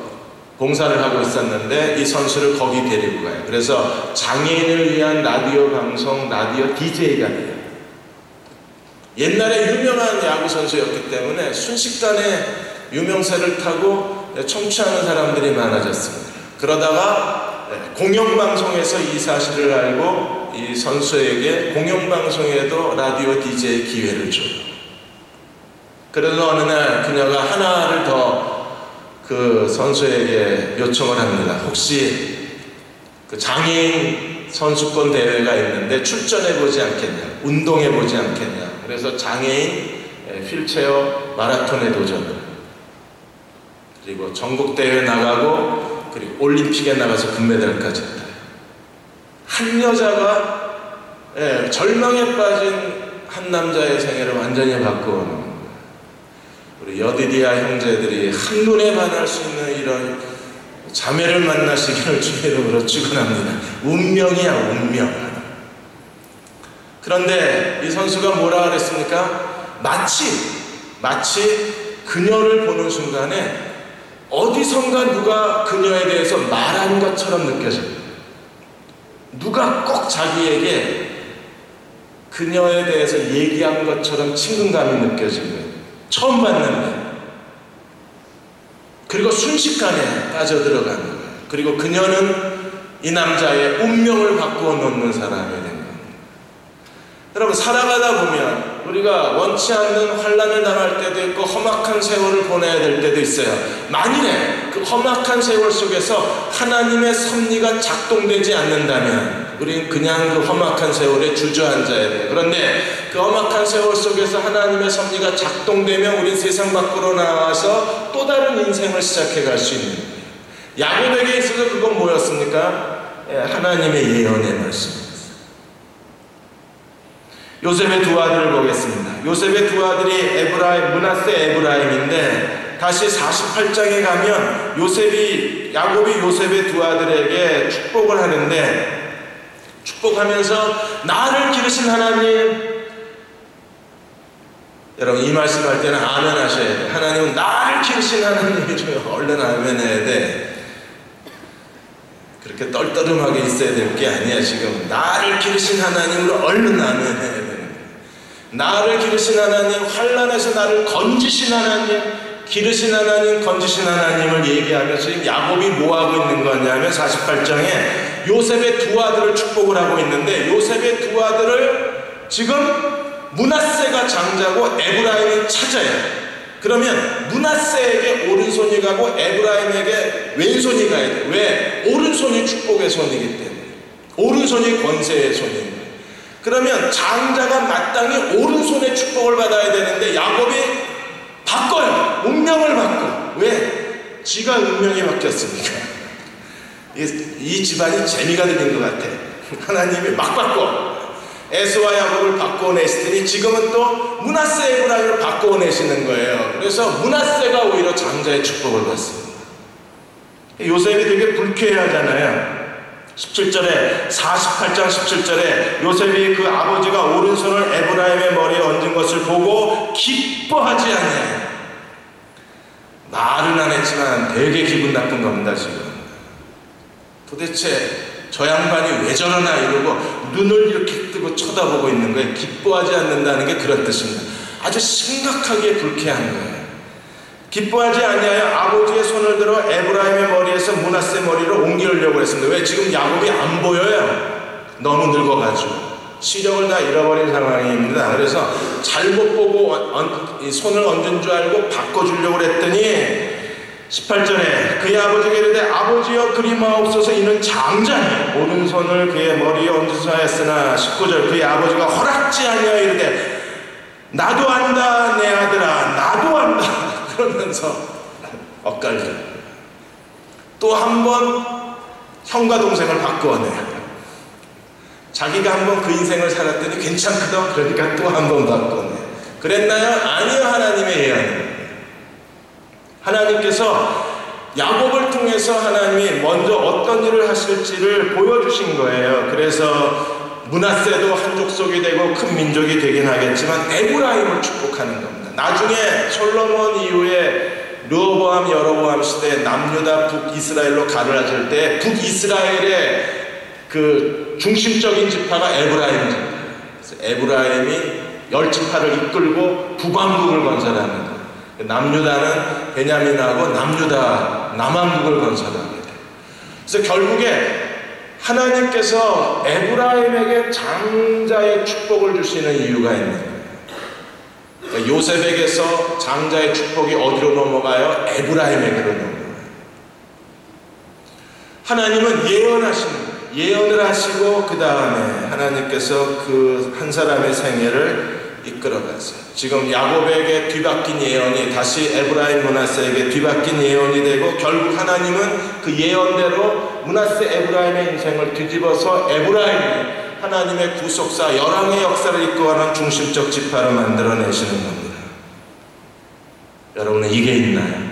봉사를 하고 있었는데 이 선수를 거기 데리고 가요. 그래서 장애인을 위한 라디오 방송 라디오 DJ가 돼요. 옛날에 유명한 야구 선수였기 때문에 순식간에 유명세를 타고 청취하는 사람들이 많아졌습니다. 그러다가 공영방송에서 이 사실을 알고 이 선수에게 공영방송에도 라디오 DJ 기회를 줘요. 그래서 어느 날 그녀가 하나를 더 그 선수에게 요청을 합니다. 혹시 그 장애인 선수권 대회가 있는데 출전해보지 않겠냐, 운동해보지 않겠냐. 그래서 장애인 휠체어 마라톤에 도전을, 그리고 전국대회 나가고 그리고 올림픽에 나가서 금메달까지 했다. 한 여자가 절망에 빠진 한 남자의 생애를 완전히 바꾸는, 우리 여디디아 형제들이 한눈에 반할 수 있는 이런 자매를 만나시기를 주의 이름으로 축원합니다. 운명이야, 운명. 그런데 이 선수가 뭐라 그랬습니까? 마치 그녀를 보는 순간에 어디선가 누가 그녀에 대해서 말한 것처럼 느껴집니다. 누가 꼭 자기에게 그녀에 대해서 얘기한 것처럼 친근감이 느껴집니다. 처음 봤는데. 그리고 순식간에 빠져들어가는 거예요. 그리고 그녀는 이 남자의 운명을 바꾸어 놓는 사람이 된 겁니다. 여러분, 살아가다 보면 우리가 원치 않는 환난을 당할 때도 있고 험악한 세월을 보내야 될 때도 있어요. 만일에 그 험악한 세월 속에서 하나님의 섭리가 작동되지 않는다면 우리는 그냥 그 험악한 세월에 주저앉아야 돼요. 그런데 그 험악한 세월 속에서 하나님의 섭리가 작동되면 우린 세상 밖으로 나와서 또 다른 인생을 시작해 갈 수 있는 거예요. 야곱에게 있어서 그건 뭐였습니까? 하나님의 예언의 말씀입니다. 요셉의 두 아들을 보겠습니다. 요셉의 두 아들이 므낫세 에브라임인데, 다시 48장에 가면 야곱이 요셉의 두 아들에게 축복을 하는데, 축복하면서 나를 기르신 하나님, 여러분 이 말씀할 때는 아멘 하셔야 돼요. 하나님은 나를 기르신 하나님이죠. 얼른 아멘 해야 돼. 그렇게 떨떠름하게 있어야 될 게 아니야. 지금 나를 기르신 하나님으로 얼른 아멘 해야 되는 거예요. 나를 기르신 하나님, 환난에서 나를 건지신 하나님, 기르신 하나님, 건지신 하나님을 얘기하면서 지금 야곱이 뭐하고 있는 거냐면 48장에 요셉의 두 아들을 축복을 하고 있는데, 요셉의 두 아들을 지금 므낫세가 장자고 에브라임이 차자예요. 그러면 므낫세에게 오른손이 가고 에브라임에게 왼손이 가야 돼요. 왜? 오른손이 축복의 손이기 때문에. 오른손이 권세의 손인 거예요. 그러면 장자가 마땅히 오른손의 축복을 받아야 되는데 야곱이 바꿔요. 운명을 바꿔. 왜? 지가 운명이 바뀌었으니까. 이 집안이 재미가 들린 것 같아. 하나님이 막 바꿔. 에서와 야곱을 바꿔내시더니 지금은 또 므낫세 에브라임을 바꿔내시는 거예요. 그래서 므낫세가 오히려 장자의 축복을 받습니다. 요셉이 되게 불쾌해하잖아요. 17절에 48장 17절에 요셉이 그 아버지가 오른손을 에브라임의 머리에 얹은 것을 보고 기뻐하지 않냐. 말은 안 했지만 되게 기분 나쁜 겁니다. 지금 도대체 저 양반이 왜 저러나 이러고 눈을 이렇게 뜨고 쳐다보고 있는 거예요. 기뻐하지 않는다는 게 그런 뜻입니다. 아주 심각하게 불쾌한 거예요. 기뻐하지 아니하여 아버지의 손을 들어 에브라임의 머리에서 므낫세 머리로 옮기려고 했습니다. 왜? 지금 야곱이 안 보여요. 너무 늙어가지고 시력을 다 잃어버린 상황입니다. 그래서 잘못 보고 손을 얹은 줄 알고 바꿔주려고 했더니 18절에 그의 아버지에게 이르되 아버지여 그리마옵소서 이는 장자니 오른손을 그의 머리에 얹으사 했으나 19절 그의 아버지가 허락지 아니하여 이르되 나도 안다 내 아들아 나도 안다 그러면서 엇갈려. 또 한 번 형과 동생을 바꾸어내요. 자기가 한 번 그 인생을 살았더니 괜찮거든. 그러니까 또 한 번 바꾸어내요. 그랬나요? 아니요. 하나님의 예언입니다. 하나님께서 야곱을 통해서 하나님이 먼저 어떤 일을 하실지를 보여주신 거예요. 그래서 므낫세도 한 족속이 되고 큰 민족이 되긴 하겠지만 에브라임을 축복하는 겁니다. 나중에 솔로몬 이후에 르호보암 여로보암 시대에 남유다 북이스라엘로 갈라질 때 북이스라엘의 그 중심적인 지파가 에브라임 지파. 그래서 에브라임이 10지파를 이끌고 북왕국을 건설하는 거예요. 남유다는 베냐민하고 남유다 남왕국을 건설하게 돼요. 그래서 결국에 하나님께서 에브라임에게 장자의 축복을 주시는 이유가 있는 거예요. 그러니까 요셉에게서 장자의 축복이 어디로 넘어가요? 에브라임에게로 넘어가요. 하나님은 예언을 하시고 그 다음에 하나님께서 그 한 사람의 생애를 이끌어갔어요. 지금 야곱에게 뒤바뀐 예언이 다시 에브라임 므낫세에게 뒤바뀐 예언이 되고, 결국 하나님은 그 예언대로 므낫세 에브라임의 인생을 뒤집어서 에브라임이 하나님의 구속사 열왕의 역사를 이끌어가는 중심적 지파로 만들어내시는 겁니다. 여러분은 이게 있나요?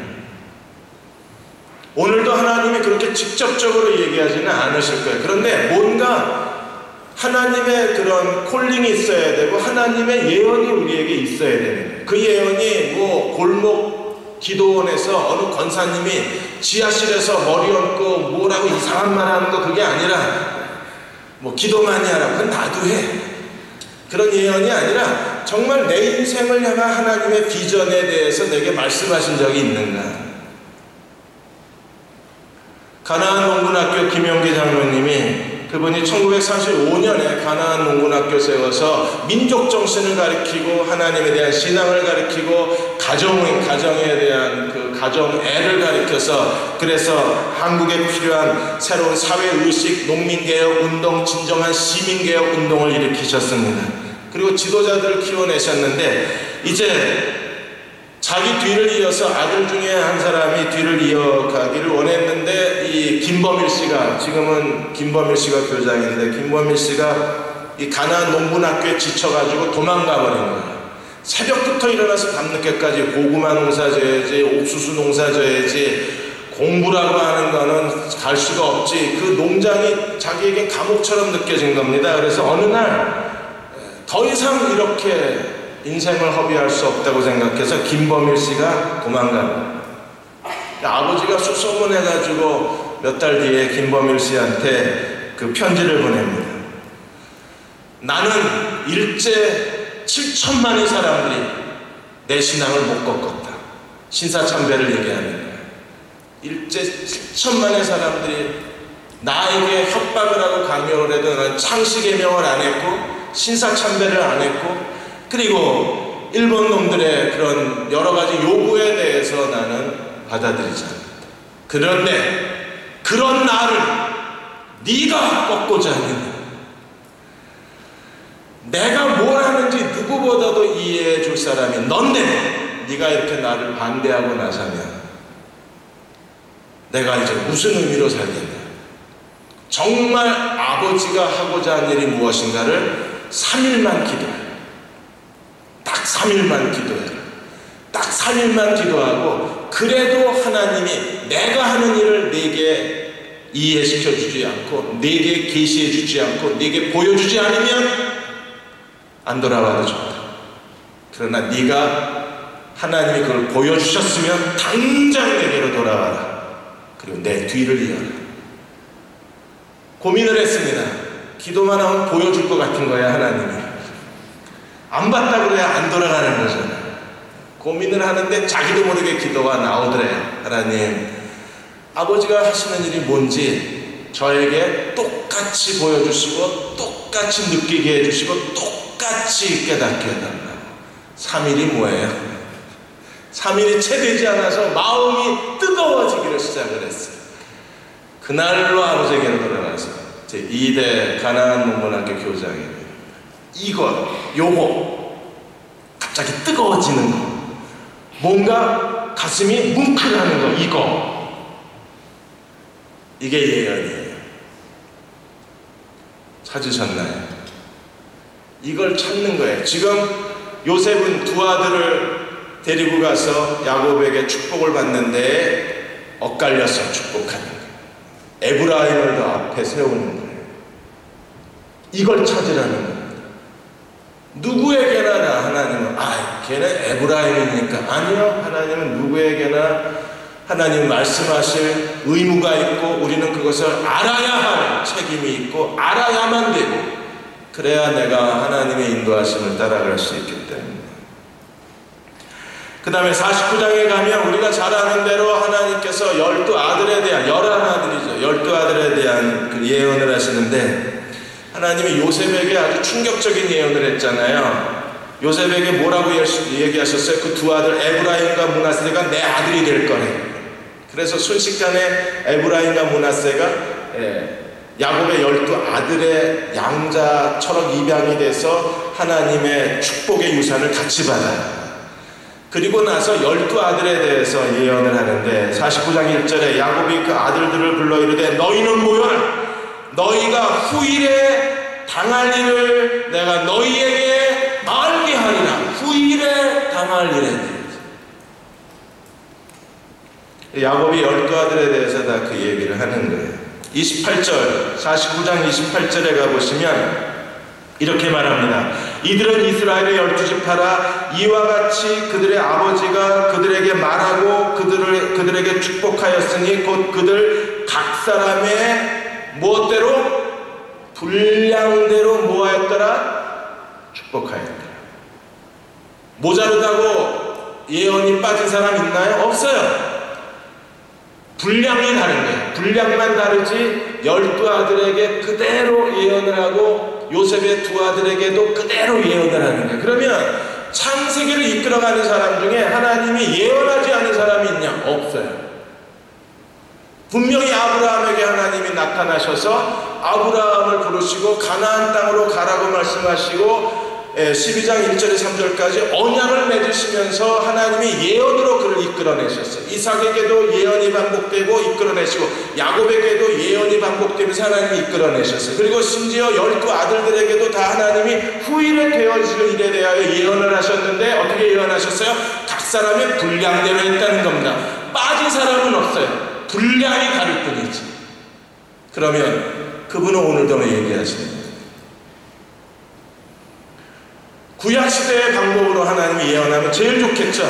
오늘도 하나님이 그렇게 직접적으로 얘기하지는 않으실 거예요. 그런데 뭔가 하나님의 그런 콜링이 있어야 되고 하나님의 예언이 우리에게 있어야 되는 거예요. 그 예언이 뭐 골목 기도원에서 어느 권사님이 지하실에서 머리 얹고 뭐라고 이상한 말 하는 거 그게 아니라 뭐 기도 많이 하라고 그건 나도 해. 그런 예언이 아니라 정말 내 인생을 향한 하나님의 비전에 대해서 내게 말씀하신 적이 있는가. 가나안 농군학교 김영기 장로님이 그분이 1935년에 가나안 농군학교 세워서 민족 정신을 가르치고 하나님에 대한 신앙을 가르치고 가정에 대한 그 가정애를 가르쳐서, 그래서 한국에 필요한 새로운 사회의식, 농민개혁 운동, 진정한 시민개혁 운동을 일으키셨습니다. 그리고 지도자들을 키워내셨는데, 이제 자기 뒤를 이어서 아들 중에 한 사람이 뒤를 이어가기를 원했는데, 이 김범일 씨가, 지금은 김범일 씨가 교장인데 김범일 씨가 이 가나안 농군학교에 지쳐가지고 도망가 버린 거예요. 새벽부터 일어나서 밤늦게까지 고구마 농사 져야지, 옥수수 농사 져야지, 공부라고 하는 거는 갈 수가 없지. 그 농장이 자기에게 감옥처럼 느껴진 겁니다. 그래서 어느 날 더 이상 이렇게 인생을 허비할 수 없다고 생각해서 김범일 씨가 도망갑니다. 아버지가 수소문해가지고 몇 달 뒤에 김범일 씨한테 그 편지를 보냅니다. 나는 일제 7천만의 사람들이 내 신앙을 못 꺾었다. 신사참배를 얘기하는 거야. 일제 7천만의 사람들이 나에게 협박을 하고 강요를 해도 나는 창씨개명을 안 했고 신사참배를 안 했고, 그리고 일본 놈들의 그런 여러 가지 요구에 대해서 나는 받아들이지 않는다. 그런데 그런 나를 네가 꺾고자 하느냐? 내가 뭘 하는지 누구보다도 이해해 줄 사람이 넌데, 네가 이렇게 나를 반대하고 나서면 내가 이제 무슨 의미로 살겠냐? 정말 아버지가 하고자 하는 일이 무엇인가를 3일만 기도해. 딱 3일만 기도해. 딱 3일만 기도하고, 그래도 하나님이 내가 하는 일을 네게 이해시켜 주지 않고, 네게 계시해 주지 않고, 네게 보여주지 않으면 안 돌아와도 좋다. 그러나 네가 하나님이 그걸 보여주셨으면 당장 내게로 돌아와라. 그리고 내 뒤를 이어라. 고민을 했습니다. 기도만 하면 보여줄 것 같은 거야, 하나님이. 안 봤다 그래야 안 돌아가는 거잖아. 고민을 하는데 자기도 모르게 기도가 나오더래요. 하나님, 아버지가 하시는 일이 뭔지 저에게 똑같이 보여주시고 똑같이 느끼게 해주시고 똑같이 깨닫게 해달라고. 3일이 뭐예요? 3일이 채 되지 않아서 마음이 뜨거워지기를 시작을 했어요. 그날로 아버지에게로 돌아가서 제 2대 가나안 농군학교 교장이에요. 요거 갑자기 뜨거워지는 거, 뭔가 가슴이 뭉클하는 거, 이게 예언이에요. 찾으셨나요? 이걸 찾는 거예요. 지금 요셉은 두 아들을 데리고 가서 야곱에게 축복을 받는데 엇갈려서 축복하는 거예요. 에브라임을 더 앞에 세우는 거예요. 이걸 찾으라는 거예요. 누구에게나 나 하나님은 걔는 에브라임이니까, 아니요, 하나님은 누구에게나 하나님 말씀하실 의무가 있고 우리는 그것을 알아야 할 책임이 있고 알아야만 되고, 그래야 내가 하나님의 인도하심을 따라갈 수 있기 때문에. 그 다음에 49장에 가면 우리가 잘 아는 대로 하나님께서 12아들에 대한, 11아들이죠. 12아들에 대한 그 예언을 하시는데, 하나님이 요셉에게 아주 충격적인 예언을 했잖아요. 요셉에게 뭐라고 얘기하셨어요? 그 두 아들 에브라임과 므낫세가 내 아들이 될 거래. 그래서 순식간에 에브라임과 므낫세가 야곱의 12아들의 양자처럼 입양이 돼서 하나님의 축복의 유산을 같이 받아요. 그리고 나서 12아들에 대해서 예언을 하는데 49장 1절에 야곱이 그 아들들을 불러 이르되 너희는 모여라. 너희가 후일에 당할 일을 내가 너희에게 알게 하리라. 후일에 당할 일에 야곱이 12아들에 대해서 다 그 얘기를 하는 거예요. 28절 49장 28절에 가보시면 이렇게 말합니다. 이들은 이스라엘의 12지파라. 이와 같이 그들의 아버지가 그들에게 말하고 그들에게 축복하였으니 곧 그들 각 사람의 무엇대로? 분량대로 뭐하였더라? 축복하였더라. 모자르다고 예언이 빠진 사람 있나요? 없어요. 분량이 다른 거예요. 분량만 다르지 12아들에게 그대로 예언을 하고 요셉의 두 아들에게도 그대로 예언을 하는 거예요. 그러면 창세기를 이끌어가는 사람 중에 하나님이 예언하지 않은 사람이 있냐? 없어요. 분명히 아브라함에게 하나님이 나타나셔서 아브라함을 부르시고 가나안 땅으로 가라고 말씀하시고 12장 1절에 3절까지 언약을 맺으시면서 하나님이 예언으로 그를 이끌어내셨어요. 이삭에게도 예언이 반복되고 이끌어내시고 야곱에게도 예언이 반복되면서 하나님이 이끌어내셨어요. 그리고 심지어 12아들들에게도 다 하나님이 후일에 되어질 일에 대하여 예언을 하셨는데 어떻게 예언하셨어요? 각 사람의 분량대로 했다는 겁니다. 빠진 사람은 없어요. 분량이 다를 뿐이지. 그러면 그분은 오늘도 얘기하시는 거예요. 구약시대의 방법으로 하나님이 예언하면 제일 좋겠죠.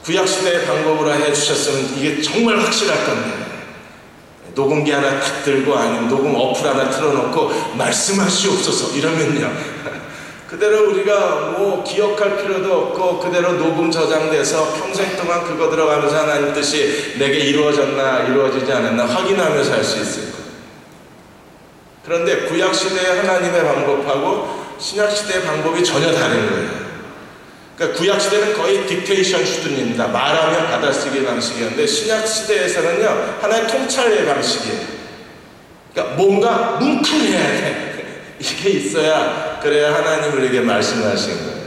구약시대의 방법으로 해주셨으면 이게 정말 확실할 건데 녹음기 하나 탁 들고 아니면 녹음 어플 하나 틀어놓고 말씀하시옵소서 이러면요 그대로 우리가 뭐 기억할 필요도 없고 그대로 녹음 저장돼서 평생 동안 그거 들어가면서 하나님 뜻이 내게 이루어졌나 이루어지지 않았나 확인하면서 할 수 있을 거예요. 그런데 구약시대의 하나님의 방법하고 신약시대의 방법이 전혀 다른 거예요. 그러니까 구약시대는 거의 딕테이션 수준입니다. 말하면 받아쓰기 방식이었는데 신약시대에서는요 하나의 통찰의 방식이에요. 그러니까 뭔가 뭉클해야 돼. 이게 있어야 그래야 하나님 우리에게 말씀하신 거예요.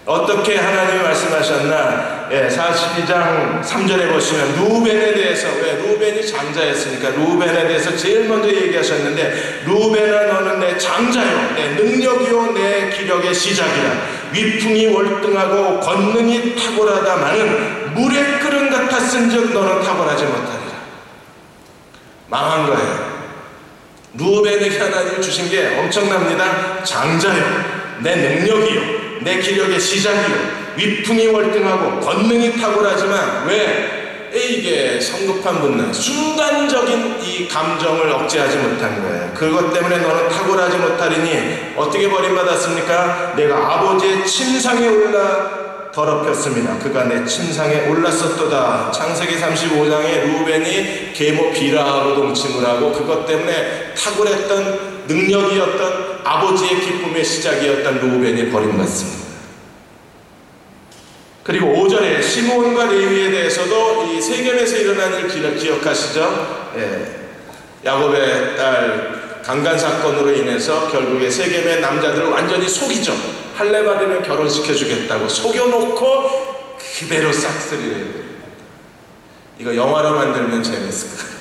어떻게 하나님이 말씀하셨나? 42장 3절에 보시면 루벤에 대해서 왜 루벤이 장자였으니까 루벤에 대해서 제일 먼저 얘기하셨는데 루벤아 너는 내 장자요 내 능력이요 내 기력의 시작이라 위풍이 월등하고 권능이 탁월하다마는 물의 끓음 같았은즉 너는 탁월하지 못하리라. 망한 거예요. 루벤에게 하나님이 주신 게 엄청납니다. 장자요 내 능력이요 내 기력의 시작이요 위풍이 월등하고 권능이 탁월하지만 왜 이게 성급한 분노 순간적인 이 감정을 억제하지 못한 거예요. 그것 때문에 너는 탁월하지 못하리니 어떻게 버림받았습니까? 내가 아버지의 침상에 올라 더럽혔습니다. 그가 내 침상에 올랐었도다. 창세기 35장에 루벤이 계모 비라하고 동침을 하고 그것 때문에 탁월했던 능력이었던 아버지의 기쁨의 시작이었던 루벤이 버림받습니다. 그리고 5절에 시므온과 레위에 대해서도 이 세겜에서 일어난 일 기억하시죠? 야곱의 딸 강간 사건으로 인해서 결국에 세겜의 남자들을 완전히 속이죠. 할례 받으면 결혼시켜주겠다고 속여놓고 그대로 싹쓸이를 이거 영화로 만들면 재밌을 것 같아요.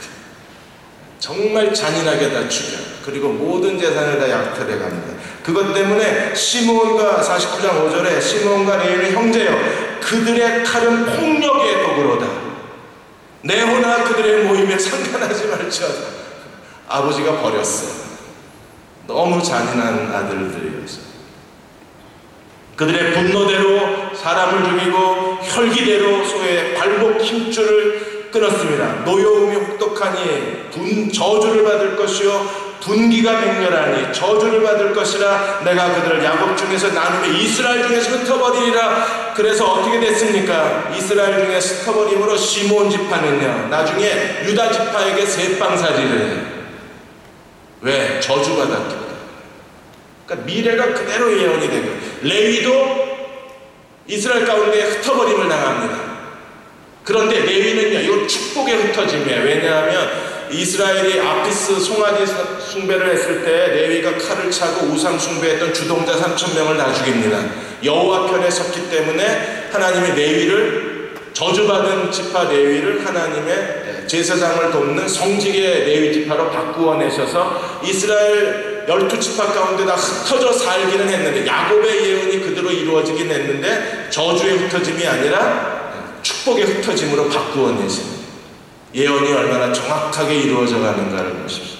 정말 잔인하게 다 죽여. 그리고 모든 재산을 다 약탈해 갑니다. 그것 때문에 시므온과 49장 5절에 시므온과 레위는 형제여 그들의 칼은 폭력의 도구로다. 내호나 그들의 모임에 상관하지 말지어다. 아버지가 버렸어. 너무 잔인한 아들들이었어. 그들의 분노대로 사람을 죽이고 혈기대로 소의 발목 힘줄을 끊었습니다. 노여움이 혹독하니 저주를 받을 것이요 분기가 맹렬하니 저주를 받을 것이라. 내가 그들을 야곱 중에서 나누며 이스라엘 중에서 흩어버리리라. 그래서 어떻게 됐습니까? 이스라엘 중에 흩어버림으로 시몬 지파는요, 나중에 유다 지파에게 세빵사지를 해요. 왜? 저주받았기 때문에. 그러니까 미래가 그대로 예언이 된 거예요. 레위도 이스라엘 가운데 흩어버림을 당합니다. 그런데 레위는요, 이거 축복의 흩어짐이에요. 왜냐하면 이스라엘이 아피스 송아지 숭배를 했을 때 레위가 칼을 차고 우상 숭배했던 주동자 3,000명을 다 죽입니다. 여호와 편에 섰기 때문에 하나님의 레위를, 저주받은 지파 레위를 하나님의 제사장을 돕는 성직의 레위 지파로 바꾸어 내셔서 이스라엘 12지파 가운데 다 흩어져 살기는 했는데, 야곱의 예언이 그대로 이루어지긴 했는데 저주의 흩어짐이 아니라 축복의 흩어짐으로 바꾸어 내십니다. 예언이 얼마나 정확하게 이루어져 가는가를 보십시오.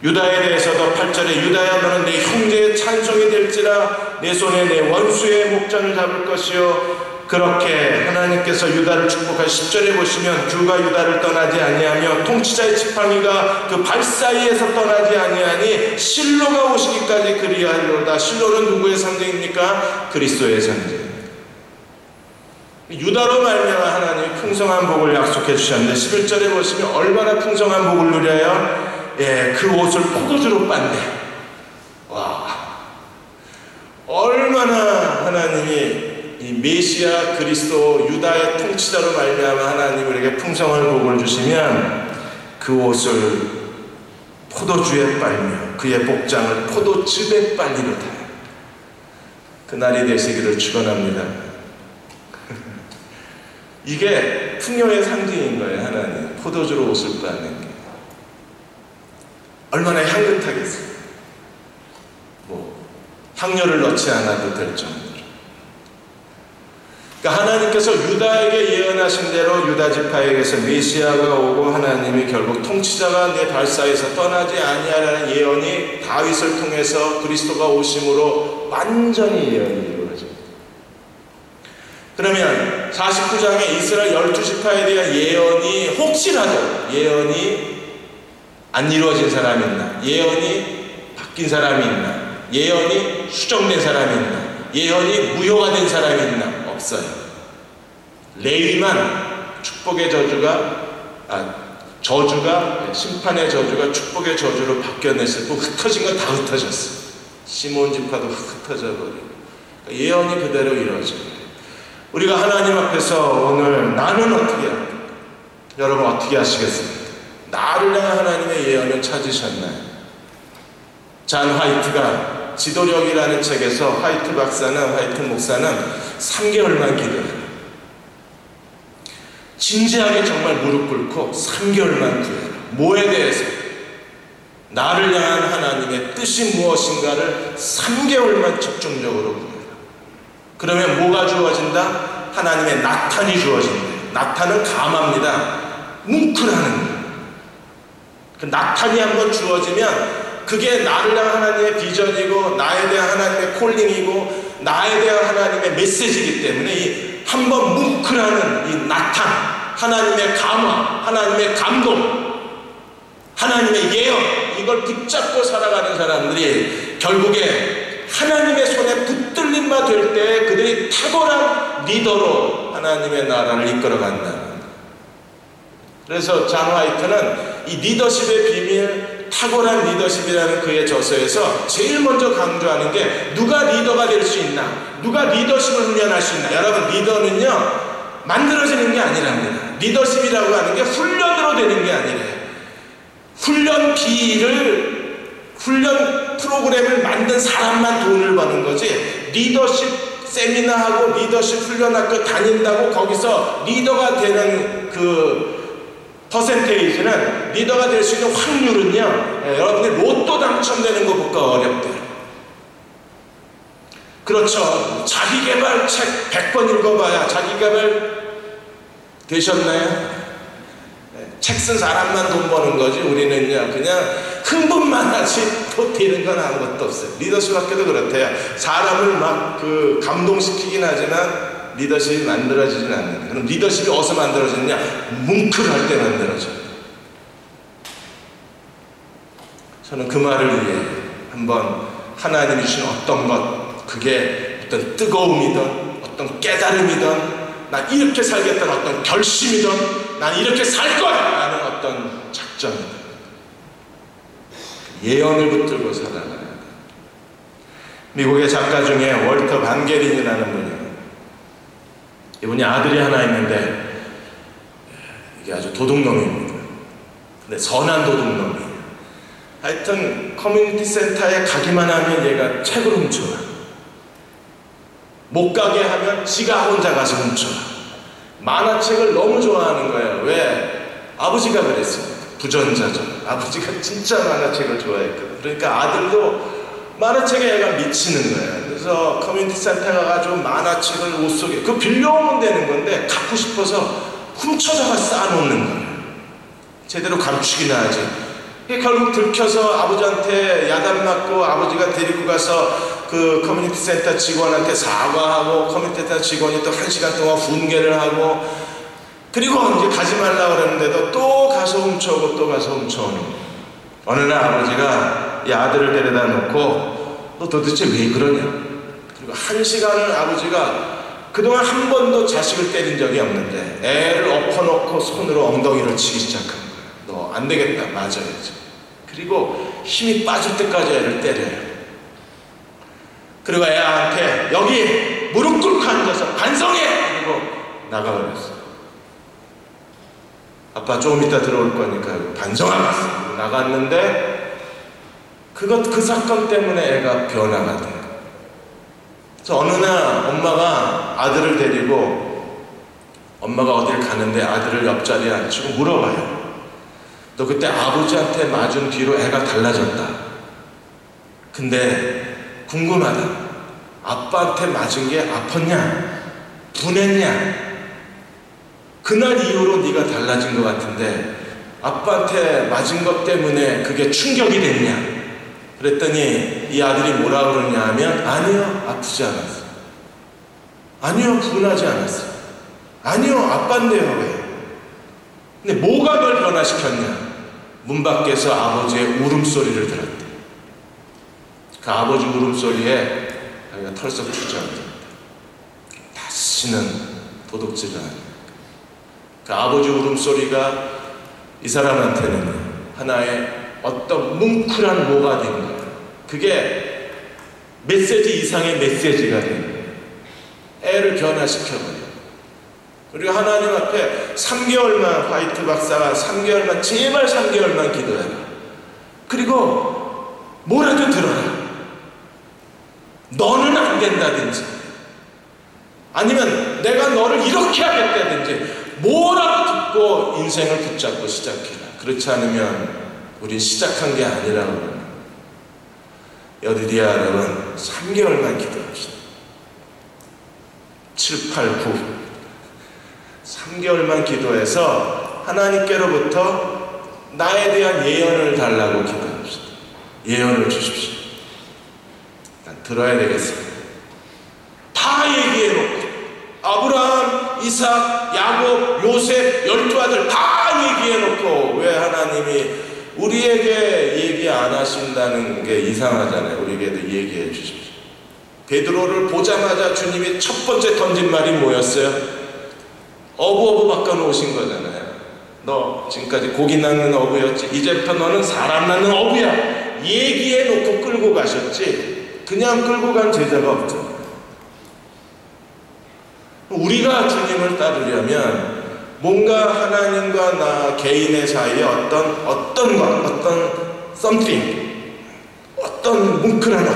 유다에 대해서도 8절에 유다야 너는 내 형제의 찬송이 될지라. 내 손에 내 원수의 목전을 잡을 것이요. 그렇게 하나님께서 유다를 축복하시 10절에 보시면 그가 유다를 떠나지 아니하며 통치자의 지팡이가 그 발 사이에서 떠나지 아니하니 실로가 오시기까지 그리하리로다. 실로는 누구의 상징입니까? 그리스도의 상징. 유다로 말미암아 하나님이 풍성한 복을 약속해 주셨는데 11절에 보시면 얼마나 풍성한 복을 누려요? 예, 그 옷을 포도주로 빤대. 와, 얼마나 하나님이 이 메시아 그리스도 유다의 통치자로 말미암아 하나님 우리에게 풍성한 복을 주시면 그 옷을 포도주에 빨며 그의 복장을 포도즙에 빨리로다. 그날이 되시기를 축원합니다. 이게 풍요의 상징인 거예요. 하나님 포도주로 옷을 빠는 게 얼마나 향긋하겠어요. 향료를 넣지 않아도 될 정도로. 그러니까 하나님께서 유다에게 예언하신 대로 유다 지파에게서 메시아가 오고 하나님이 결국 통치자가 내 발 사이에서 떠나지 아니하라는 예언이 다윗을 통해서 그리스도가 오심으로 완전히 예언이 이루어집니다. 그러면 49장에 이스라엘 12지파에 대한 예언이 혹시라도 예언이 안 이루어진 사람이 있나? 예언이 바뀐 사람이 있나? 예언이 수정된 사람이 있나? 예언이 무효가 된 사람이 있나? 없어요. 레위만 축복의 저주가 심판의 저주가 축복의 저주로 바뀌어냈을 뿐 흩어진 건 다 흩어졌어요. 시몬 지파도 흩어져 버리고 예언이 그대로 이루어집니다. 우리가 하나님 앞에서 오늘 나는 어떻게 할까? 여러분 어떻게 하시겠습니까? 나를 향한 하나님의 예언을 찾으셨나요? 잔 화이트가 지도력이라는 책에서 화이트 목사는 3개월만 기도해요. 진지하게 정말 무릎 꿇고 3개월만 구해요. 뭐에 대해서? 나를 향한 하나님의 뜻이 무엇인가를 3개월만 집중적으로 구해요. 그러면 뭐가 주어진다? 하나님의 나탄이 주어진다. 나탄은 감합니다. 뭉클하는 거예요. 그 나탄이 한번 주어지면 그게 나를 향한 하나님의 비전이고 나에 대한 하나님의 콜링이고 나에 대한 하나님의 메시지이기 때문에 이 한번 뭉클하는 이 나탄, 하나님의 감화, 하나님의 감동, 하나님의 예언, 이걸 붙잡고 살아가는 사람들이 결국에 하나님의 손에 붙들림 바 될 때 그들이 탁월한 리더로 하나님의 나라를 이끌어간다. 그래서 잔 화이트는 이 리더십의 비밀, 탁월한 리더십이라는 그의 저서에서 제일 먼저 강조하는 게 누가 리더가 될 수 있나? 누가 리더십을 훈련할 수 있나? 여러분 리더는요 만들어지는 게 아니랍니다. 리더십이라고 하는 게 훈련으로 되는 게 아니래요. 훈련 프로그램을 만든 사람만 돈을 버는 거지 리더십 세미나하고 리더십 훈련학교 다닌다고 거기서 리더가 되는 그 퍼센테이지는 리더가 될 수 있는 확률은요 여러분들 로또 당첨되는 것보다 어렵대요. 그렇죠. 자기개발 책 100번 읽어봐야 자기개발 되셨나요? 책 쓴 사람만 돈 버는 거지 우리는요 그냥 흥분만 하지 또 되는 건 아무것도 없어요. 리더십 학교도 그렇대요. 사람을 막 그 감동시키긴 하지만 리더십이 만들어지진 않는다. 그럼 리더십이 어디서 만들어지느냐? 뭉클할 때 만들어져요. 저는 그 말을 위해 한번 하나님이 주신 어떤 것, 그게 어떤 뜨거움이든 어떤 깨달음이든 난 이렇게 살겠다는 어떤 결심이든 난 이렇게 살 거야 라는 어떤 작정이든 예언을 붙들고 살아가야 돼. 미국의 작가 중에 월터 반게린이라는 분이에요. 이분이 아들이 하나 있는데 이게 아주 도둑놈입니다. 근데 선한 도둑놈이에요. 하여튼 커뮤니티 센터에 가기만 하면 얘가 책을 훔쳐가. 못 가게 하면 지가 혼자 가서 훔쳐가. 만화책을 너무 좋아하는 거예요. 왜? 아버지가 그랬습니다. 부전자죠. 아버지가 진짜 만화책을 좋아했거든. 그러니까 아들도 만화책에 애가 미치는 거예요. 그래서 커뮤니티 센터 가가지고 만화책을 옷 속에 그 빌려오면 되는 건데 갖고 싶어서 훔쳐다가 쌓아놓는 거예요. 제대로 감추기나 하지. 결국 들켜서 아버지한테 야단 맞고 아버지가 데리고 가서 그 커뮤니티 센터 직원한테 사과하고 커뮤니티 센터 직원이 또 1시간 동안 훈계를 하고 그리고 이제 가지 말라 그랬는데도 또 가서 훔쳐오고 또 가서 훔쳐오는 거예요. 어느 날 아버지가 이 아들을 데려다 놓고 너 도대체 왜 그러냐? 그리고 1시간을 아버지가 그동안 한 번도 자식을 때린 적이 없는데 애를 엎어놓고 손으로 엉덩이를 치기 시작한 거예요. 너 안 되겠다, 맞아야지. 그리고 힘이 빠질 때까지 애를 때려요. 그리고 애한테 여기 무릎 꿇고 앉아서 반성해! 그리고 나가버렸어. 아빠 조금 이따 들어올 거니까 반성하겠어. 나갔는데 그 사건 때문에 애가 변화가 돼요. 그래서 어느 날 엄마가 아들을 데리고 엄마가 어딜 가는데 아들을 옆자리에 앉히고 물어봐요. 너 그때 아버지한테 맞은 뒤로 애가 달라졌다. 근데 궁금하다. 아빠한테 맞은 게 아팠냐? 분했냐? 그날 이후로 네가 달라진 것 같은데 아빠한테 맞은 것 때문에 그게 충격이 됐냐? 그랬더니 이 아들이 뭐라 그러냐 하면 아니요, 아프지 않았어. 아니요, 분하지 않았어. 아니요, 아빠인데요. 왜? 근데 뭐가 널 변화시켰냐? 문 밖에서 아버지의 울음소리를 들었대. 그 아버지 울음소리에 자기가 털썩 주저앉았다. 다시는 도둑질을 안 해. 그 아버지 울음소리가 이 사람한테는 하나의 어떤 뭉클한 뭐가 된 거야. 그게 메시지 이상의 메시지가 된 거야. 애를 변화시켜버려. 그리고 하나님 앞에 3개월만 화이트 박사가 3개월만 제발 3개월만 기도해라. 그리고 뭐라도 들어라. 너는 안 된다든지 아니면 내가 너를 이렇게 하겠다든지 뭐라도 듣고 인생을 붙잡고 시작해라. 그렇지 않으면 우린 시작한 게 아니라고 합니다. 여디디아 여러분 3개월만 기도합시다. 7, 8, 9 3개월만 기도해서 하나님께로부터 나에 대한 예언을 달라고 기도합시다. 예언을 주십시오. 난 들어야 되겠습니다. 다 얘기해놓고 아브라함, 이삭, 야곱, 요셉 12아들 다 얘기해놓고 왜 하나님이 우리에게 얘기 안 하신다는 게 이상하잖아요. 우리에게도 얘기해 주십시오. 베드로를 보자마자 주님이 첫 번째 던진 말이 뭐였어요? 어부 바꿔놓으신 거잖아요. 너 지금까지 고기 낳는 어부였지 이제부터 너는 사람 낳는 어부야. 얘기해놓고 끌고 가셨지 그냥 끌고 간 제자가 없잖아요. 우리가 주님을 따르려면 뭔가 하나님과 나 개인의 사이에 어떤 something, 어떤 뭉클한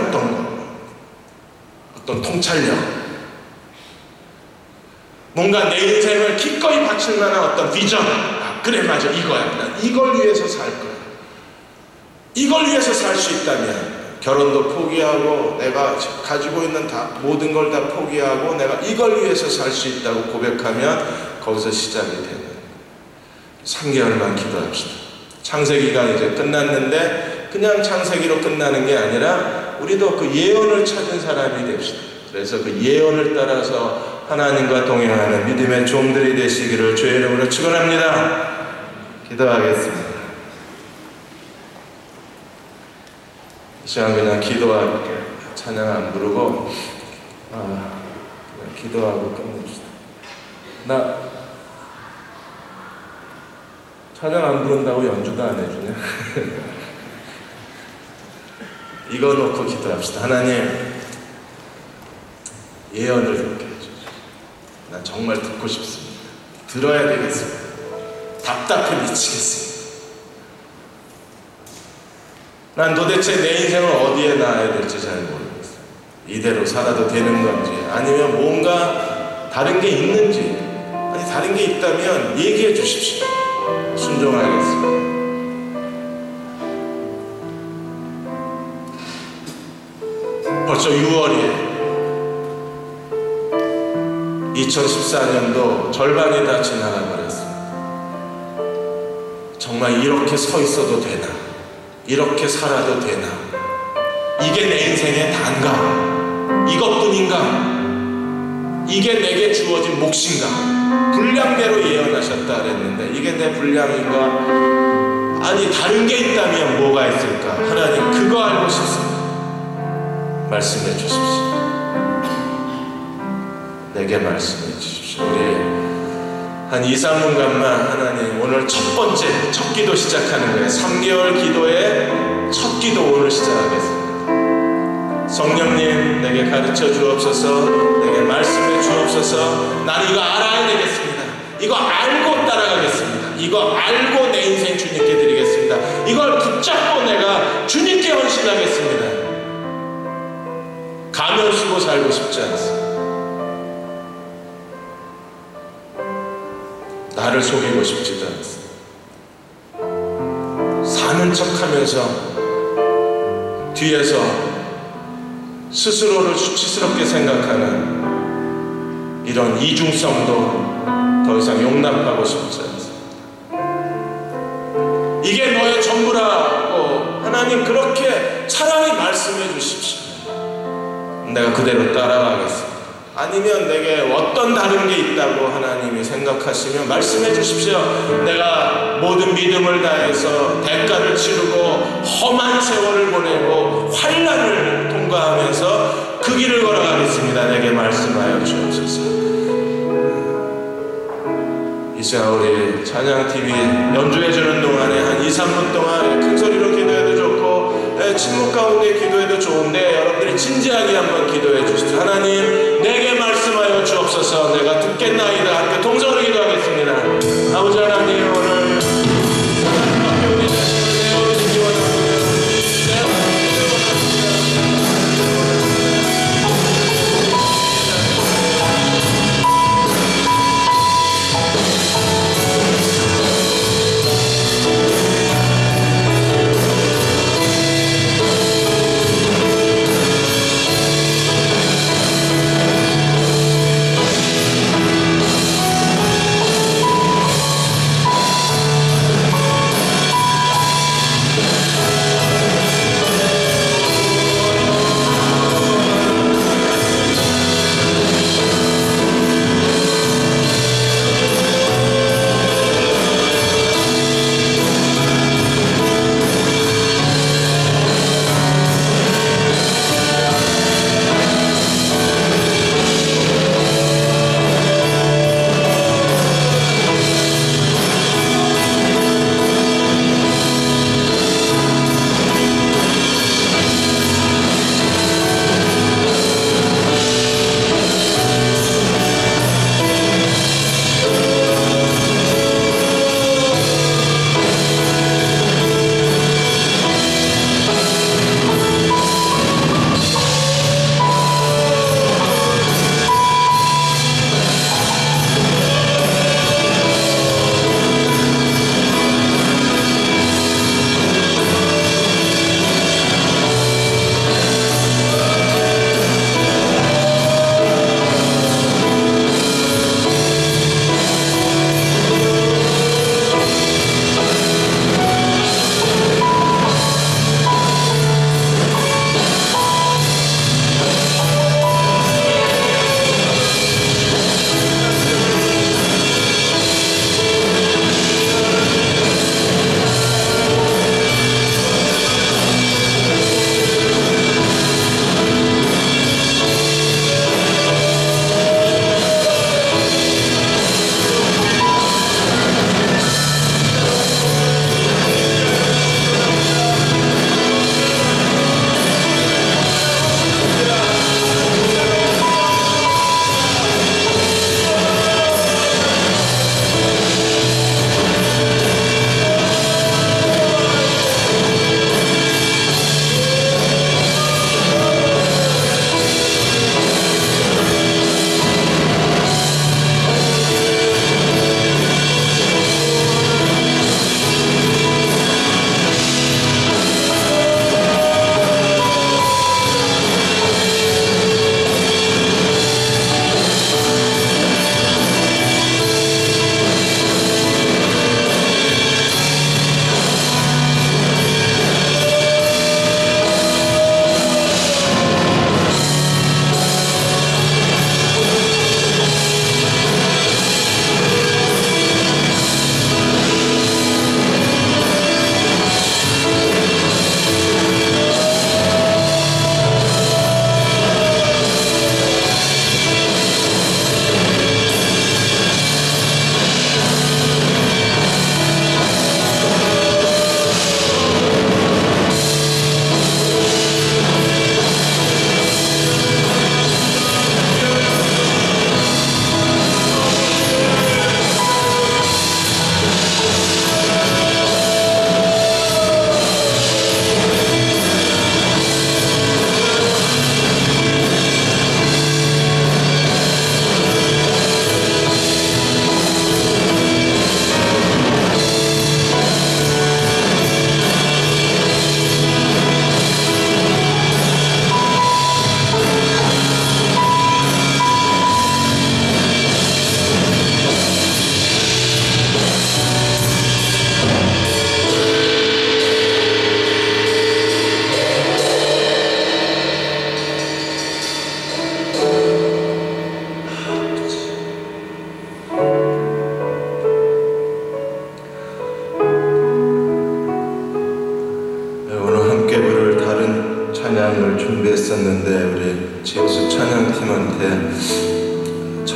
어떤 통찰력, 뭔가 내 인생을 기꺼이 바칠 만한 어떤 비전. 그래 맞아 이거야. 난 이걸 위해서 살 거야. 이걸 위해서 살 수 있다면 결혼도 포기하고 내가 가지고 있는 모든 걸 다 포기하고 내가 이걸 위해서 살 수 있다고 고백하면 거기서 시작이 되는 3개월만 기도합시다. 창세기가 이제 끝났는데 그냥 창세기로 끝나는 게 아니라 우리도 그 예언을 찾은 사람이 됩시다. 그래서 그 예언을 따라서 하나님과 동행하는 믿음의 종들이 되시기를 주의 이름으로 축원합니다. 기도하겠습니다. 시간 그냥 기도할게요. 찬양 안 부르고 그냥 기도하고 끝냅시다. 나 찬양 안 부른다고 연주도 안 해주네. 이거 놓고 기도합시다. 하나님, 예언을 듣게 해주세요. 난 정말 듣고 싶습니다. 들어야 되겠습니다. 답답해 미치겠습니다. 난 도대체 내 인생을 어디에 놔야 될지 잘 모르겠어요. 이대로 살아도 되는 건지, 아니면 뭔가 다른 게 있는지, 아니 다른 게 있다면 얘기해 주십시오. 순종하겠습니다. 벌써 6월이에요. 2014년도 절반이 다 지나가 버렸습니다. 정말 이렇게 서 있어도 되나? 이렇게 살아도 되나? 이게 내 인생의 단가? 이것뿐인가? 이게 내게 주어진 몫인가? 분량대로 예언하셨다 그랬는데 이게 내 분량인가? 아니 다른 게 있다면 뭐가 있을까? 하나님 그거 알고 싶습니다. 말씀해 주십시오. 내게 말씀해 주십시오. 우리 한 2, 3분간만 하나님 오늘 첫 번째 첫 기도 시작하는 거예요. 3개월 기도의 첫 기도 오늘 시작하겠습니다. 성령님 내게 가르쳐 주옵소서. 내게 말씀해 주옵소서. 나는 이거 알아야 되겠습니다. 이거 알고 따라가겠습니다. 이거 알고 내 인생 주님께 드리겠습니다. 이걸 붙잡고 내가 주님께 헌신하겠습니다. 가면 쓰고 살고 싶지 않습니다. 나를 속이고 싶지도 않습니다. 사는 척하면서 뒤에서 스스로를 수치스럽게 생각하는 이런 이중성도 더 이상 용납하고 싶지 않습니다. 이게 너의 전부라고 하나님 그렇게 차라리 말씀해 주십시오. 내가 그대로 따라가겠습니다. 아니면 내게 어떤 다른 게 있다고 하나님이 생각하시면 말씀해 주십시오. 내가 모든 믿음을 다해서 대가를 치르고 험한 세월을 보내고 환난을 통과하면서 그 길을 걸어가겠습니다. 내게 말씀하여 주옵소서. 이 시간 우리 찬양TV 연주해주는 동안에 한 2, 3분 동안 큰 소리로 기도해도 좋고 침묵 가운데 기도해도 좋은데 여러분들이 진지하게 한번 기도해 주십시오. 하나님 내게 말씀하여 주옵소서. 내가 듣겠나이다. 함께 동성으로 기도하겠습니다. 아버지 하나님 오늘 우리 자신을 내어드리기 원합니다.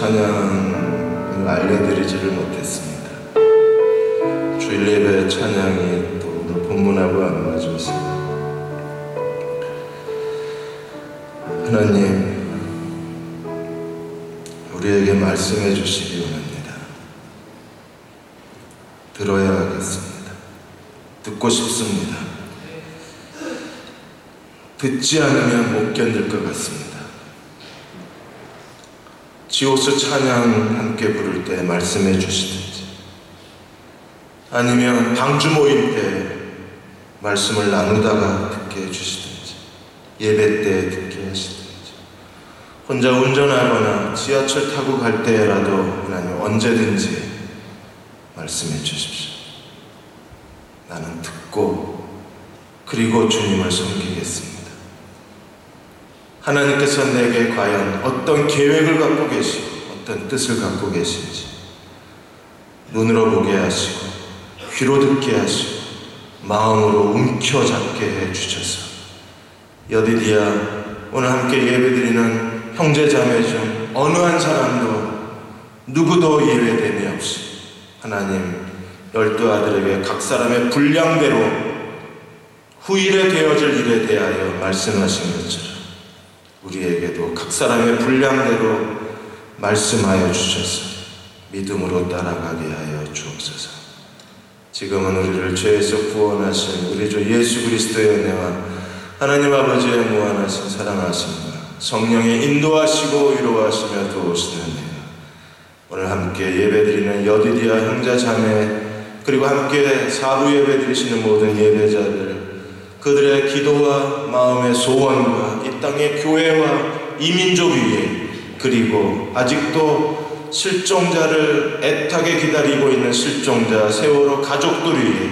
찬양을 알려드리지를 못했습니다. 주일 예배 찬양이 또 오늘 본문하고 안 맞았습니다. 하나님, 우리에게 말씀해 주시기 원합니다. 들어야 하겠습니다. 듣고 싶습니다. 듣지 않으면 못 견딜 것 같습니다. 지오스 찬양 함께 부를 때 말씀해 주시든지, 아니면 방주 모임 때 말씀을 나누다가 듣게 해주시든지, 예배 때 듣게 하시든지, 혼자 운전하거나 지하철 타고 갈 때라도 하나님 언제든지 말씀해 주십시오. 나는 듣고 그리고 주님을 섬기겠습니다. 하나님께서 내게 과연 어떤 계획을 갖고 계시고 어떤 뜻을 갖고 계신지 눈으로 보게 하시고 귀로 듣게 하시고 마음으로 움켜잡게 해주셔서 여디디아 오늘 함께 예배드리는 형제자매 중 어느 한 사람도 누구도 예외됨이 없이 하나님 12아들에게 각 사람의 분량대로 후일에 되어질 일에 대하여 말씀하신 것처럼 우리에게도 각 사람의 분량대로 말씀하여 주셔서 믿음으로 따라가게 하여 주옵소서. 지금은 우리를 죄에서 구원하신 우리 주 예수 그리스도의 은혜와 하나님 아버지의 무한하신 사랑하심과 성령의 인도하시고 위로하시며 도우시는 은혜가 오늘 함께 예배드리는 여디디아 형제 자매 그리고 함께 사부 예배드리시는 모든 예배자들 그들의 기도와 마음의 소원과 이 땅의 교회와 이민족 위에 그리고 아직도 실종자를 애타게 기다리고 있는 실종자 세월호 가족들 위에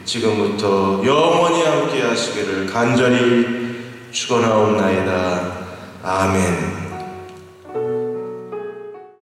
지금부터 영원히 함께 하시기를 간절히 축원하옵나이다. 아멘.